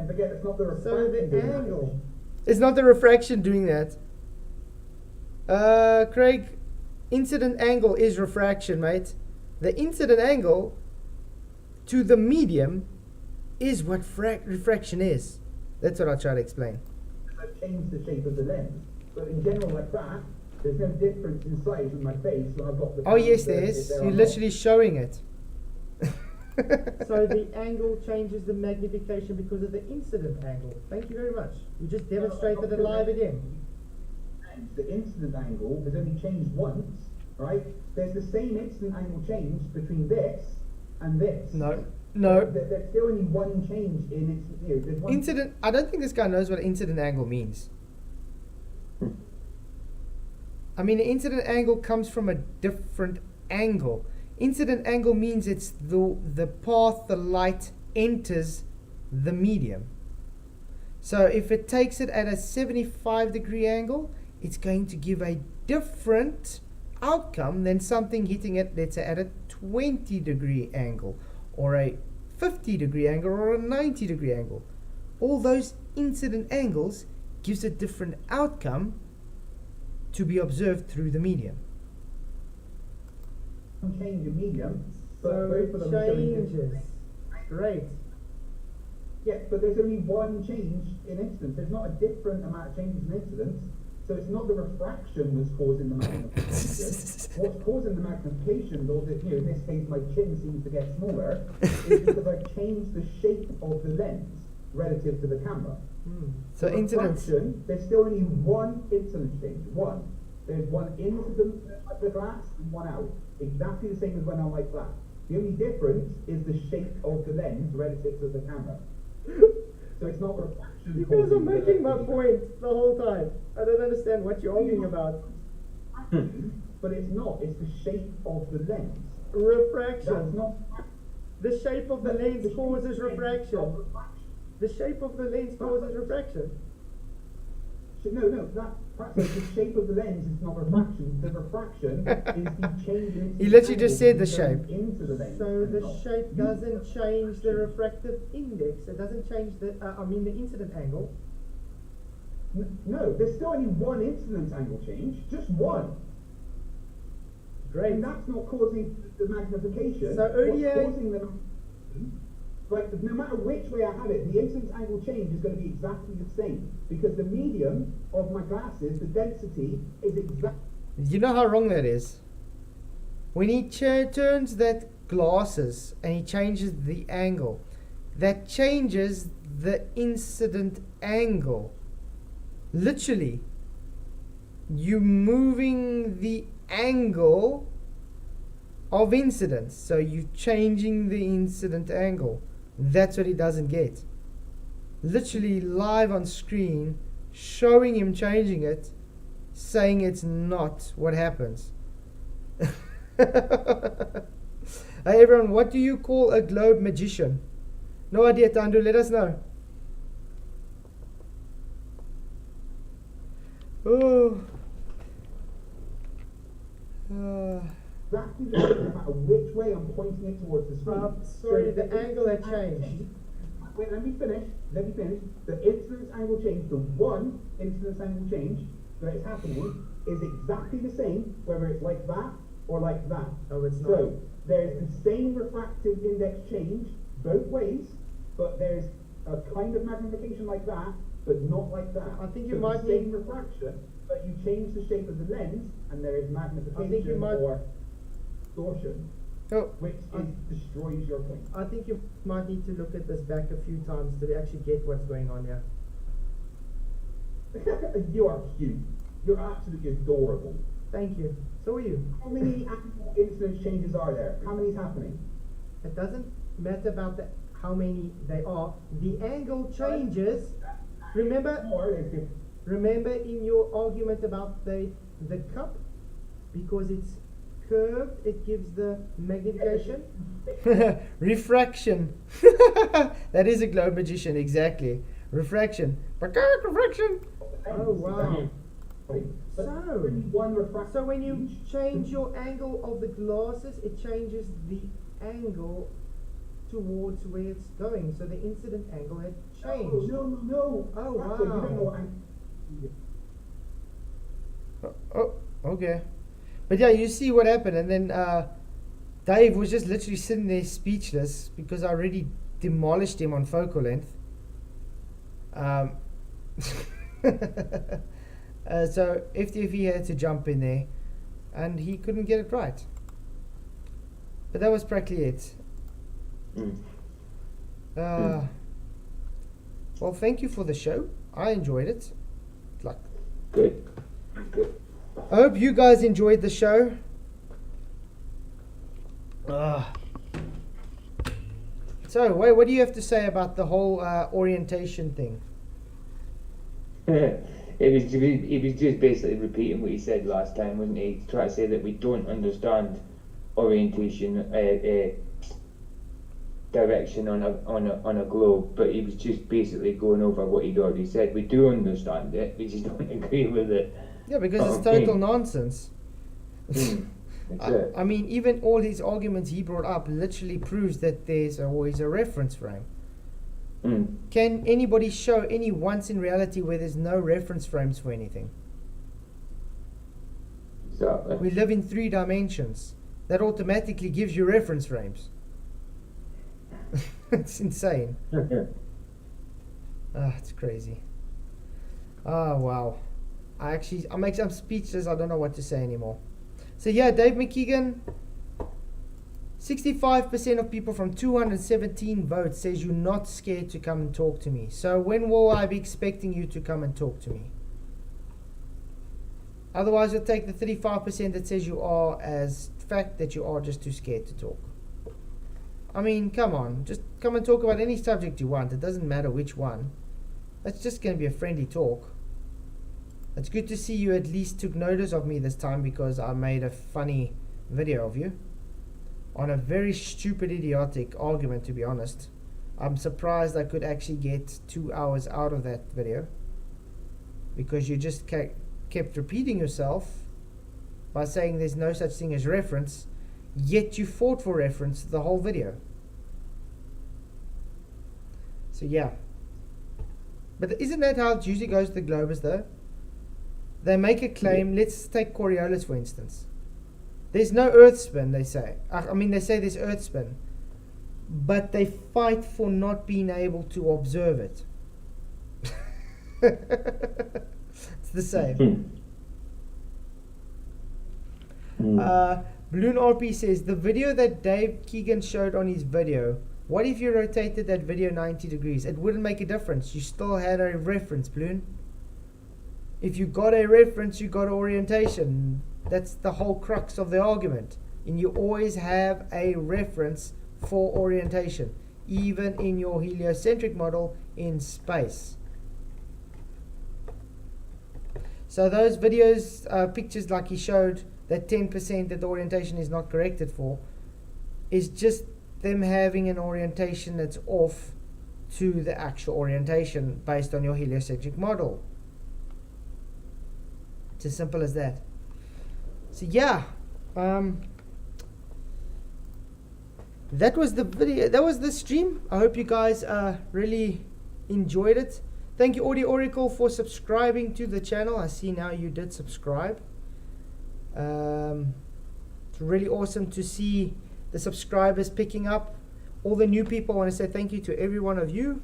Speaker 4: forget it's not the refraction.
Speaker 2: So the angle. It's not the refraction doing that. Craig, incident angle is refraction, mate. The incident angle to the medium is what refraction is. That's what I try to explain.
Speaker 4: I've changed the shape of the lens, but in general, like that, there's no difference in size with my face. So I've got the.
Speaker 2: Oh yes, there is. You're literally showing it. So the angle changes the magnification because of the incident angle. Thank you very much. You just demonstrated it live again.
Speaker 4: The incident angle has only changed once, right? There's the same incident angle change between this and this.
Speaker 2: No.
Speaker 4: There's still only one change in its. There's one
Speaker 2: Incident. I don't think this guy knows what incident angle means. I mean, an incident angle comes from a different angle. Incident angle means it's the path the light enters the medium. So if it takes it at a 75-degree angle, it's going to give a different outcome than something hitting it, let's say, at a 20-degree angle, or a 50-degree angle, or a 90-degree angle. All those incident angles gives a different outcome to be observed through the medium.
Speaker 4: change in medium, but
Speaker 2: So
Speaker 4: both of them are
Speaker 2: changes. Great.
Speaker 4: Yeah, but there's only one change in incidence. There's not a different amount of changes in incidence. So it's not the refraction that's causing the magnification. What's causing the magnification, though, that, in this case my chin seems to get smaller, is because I've changed the shape of the lens relative to the camera.
Speaker 2: So
Speaker 4: The
Speaker 2: incidence.
Speaker 4: refraction, there's still only one incidence change. One. There's one into the glass and one out. Exactly the same as when I'm like that. The only difference is the shape of the lens relative to the camera. So it's not refraction.
Speaker 5: You guys are
Speaker 4: causing
Speaker 5: making my
Speaker 4: the
Speaker 5: point the whole time. I don't understand what you're arguing about.
Speaker 4: But it's not. It's the shape of the lens. That's
Speaker 5: Refraction.
Speaker 4: not.
Speaker 5: The shape of the lens causes refraction. The shape of the lens causes refraction.
Speaker 4: No, that's the shape of the lens is not refraction. The refraction is the change in its
Speaker 2: He literally just said the
Speaker 4: going
Speaker 2: shape.
Speaker 4: into the lens.
Speaker 5: So
Speaker 4: and
Speaker 5: the
Speaker 4: not.
Speaker 5: shape doesn't change the refractive index. It doesn't change the the incident angle.
Speaker 4: No, there's still only one incidence angle change, just one.
Speaker 5: Great.
Speaker 4: And that's not causing the magnification.
Speaker 5: So earlier-
Speaker 4: What's causing the no matter which way I have it, the incidence angle change is going to be exactly the same because the medium of my glasses, the density, is exactly.
Speaker 2: You know how wrong that is? When he turns that glasses and he changes the angle, that changes the incident angle. Literally, you moving the angle of incidence, so you're changing the incident angle. That's what he doesn't get. Literally live on screen, showing him changing it, saying it's not what happens. Hey everyone, what do you call a globe magician? No idea, Tandu, let us know. Oh.
Speaker 4: Exactly the same no matter which way I'm pointing it towards the screen.
Speaker 5: Sorry, the angle had changed.
Speaker 4: Wait, let me finish. The incidence angle change, the one incidence angle change that is happening is exactly the same whether it's like that or like that.
Speaker 5: Oh, it's not.
Speaker 4: So there's the same refractive index change both ways, but there's a kind of magnification like that, but not like that.
Speaker 5: I think you
Speaker 4: So
Speaker 5: might
Speaker 4: the same refraction, but you change the shape of the lens, and there is magnification
Speaker 5: might-
Speaker 4: or distortion,
Speaker 2: Oh,
Speaker 4: which destroys your point.
Speaker 5: I think you might need to look at this back a few times to actually get what's going on here.
Speaker 4: You are cute. You're absolutely adorable.
Speaker 5: Thank you. So are you.
Speaker 4: How many incidence changes are there? How many is happening?
Speaker 5: It doesn't matter about how many they are. The angle changes. Remember in your argument about the cup, because it's curved, it gives the magnification.
Speaker 2: refraction. That is a globe magician, exactly. Refraction. Refraction.
Speaker 5: Oh wow.
Speaker 4: But
Speaker 5: So-
Speaker 4: only one refraction.
Speaker 5: So when you change your angle of the glasses, it changes the angle towards where it's going. So the incident angle had changed.
Speaker 4: No.
Speaker 5: Oh,
Speaker 4: That's what- You don't know
Speaker 5: wow.
Speaker 4: what
Speaker 2: Oh, okay. But yeah, you see what happened, and then Dave was just literally sitting there speechless because I already demolished him on focal length. So FTFE had to jump in there, and he couldn't get it right. But that was practically it. Well, thank you for the show. I enjoyed it. Like,
Speaker 1: Good.
Speaker 2: I hope you guys enjoyed the show. So, wait, what do you have to say about the whole orientation thing?
Speaker 1: He was just basically repeating what he said last time, wasn't he? To try to say that we don't understand orientation, direction on a globe, but he was just basically going over what he'd already said. We do understand it, we just don't agree with it.
Speaker 2: Yeah, because it's total nonsense.
Speaker 1: That's it.
Speaker 2: I mean, even all his arguments he brought up literally proves that there's always a reference frame. Can anybody show any once in reality where there's no reference frames for anything?
Speaker 1: Exactly.
Speaker 2: We live in 3 dimensions. That automatically gives you reference frames. It's insane. It's crazy. Oh, wow. I'm speechless. I don't know what to say anymore. So yeah, Dave McKeegan, 65% of people from 217 votes says you're not scared to come and talk to me. So when will I be expecting you to come and talk to me? Otherwise, you'll take the 35% that says you are as fact that you are just too scared to talk. I mean, come on, just come and talk about any subject you want. It doesn't matter which one. It's just going to be a friendly talk. It's good to see you at least took notice of me this time, because I made a funny video of you on a very stupid, idiotic argument, to be honest. I'm surprised I could actually get 2 hours out of that video, because you just kept repeating yourself by saying there's no such thing as reference, yet you fought for reference the whole video. So yeah. But isn't that how it usually goes to the Globers though? They make a claim. Let's take Coriolis for instance. There's no earth spin, they say. I mean, they say there's earth spin, but they fight for not being able to observe it. It's the same. Balloon RP says, the video that Dave McKeon showed on his video, what if you rotated that video 90 degrees? It wouldn't make a difference. You still had a reference, Balloon. If you got a reference, you got orientation. That's the whole crux of the argument. And you always have a reference for orientation, even in your heliocentric model in space. So those videos, pictures like he showed, that 10% that the orientation is not corrected for, is just them having an orientation that's off to the actual orientation based on your heliocentric model. It's as simple as that. So yeah, that was the video. That was the stream. I hope you guys really enjoyed it. Thank you, Audio Oracle, for subscribing to the channel. I see now you did subscribe. It's really awesome to see the subscribers picking up. All the new people, I want to say thank you to every one of you.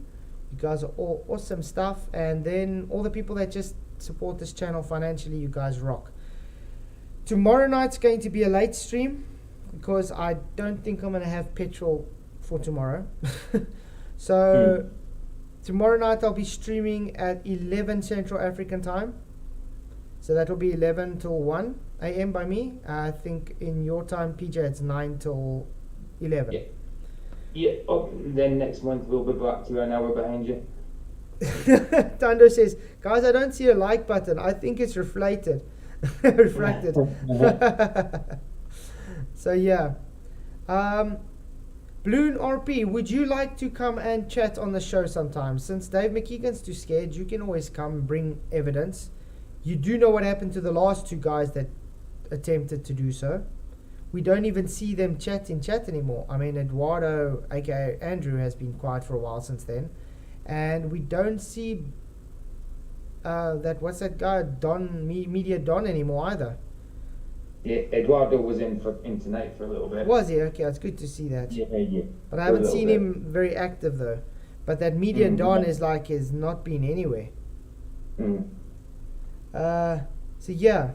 Speaker 2: You guys are all awesome stuff. And then all the people that just support this channel financially, you guys rock. Tomorrow night's going to be a late stream, because I don't think I'm going to have petrol for tomorrow. So tomorrow night I'll be streaming at 11 Central African time. So that will be 11 till 1 a.m. by me. I think in your time, PJ, it's 9 till 11.
Speaker 1: Yeah. Oh, then next month we'll be back to an hour behind you.
Speaker 2: Tando says, guys, I don't see a like button. I think it's reflected. Refracted. So yeah. Balloon RP, would you like to come and chat on the show sometime? Since Dave McKeegan's too scared, you can always come and bring evidence. You do know what happened to the last two guys that attempted to do so. We don't even see them chat anymore. I mean, Eduardo, aka Andrew, has been quiet for a while since then. And we don't see what's that guy, Media Don anymore either.
Speaker 1: Yeah, Eduardo was in tonight for a little bit.
Speaker 2: Was he? Okay, it's good to see that.
Speaker 1: Yeah.
Speaker 2: But I haven't seen him very active though. But that Media Don is not been anywhere. So yeah.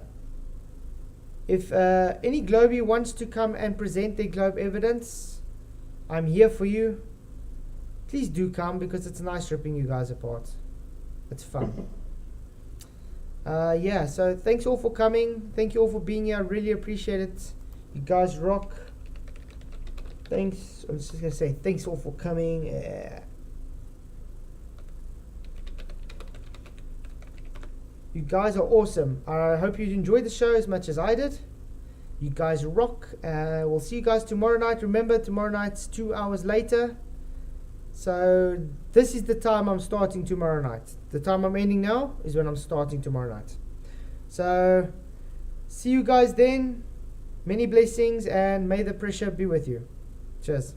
Speaker 2: If any Globie wants to come and present their globe evidence, I'm here for you. Please do come, because it's nice ripping you guys apart. It's fun. Yeah, so thanks all for coming. Thank you all for being here. I really appreciate it. You guys rock. Thanks. I'm just going to say thanks all for coming. You guys are awesome. I hope you enjoyed the show as much as I did. You guys rock. We'll see you guys tomorrow night. Remember, tomorrow night's 2 hours later. So this is the time I'm starting tomorrow night. The time I'm ending now is when I'm starting tomorrow night. So see you guys then. Many blessings, and may the pressure be with you. Cheers.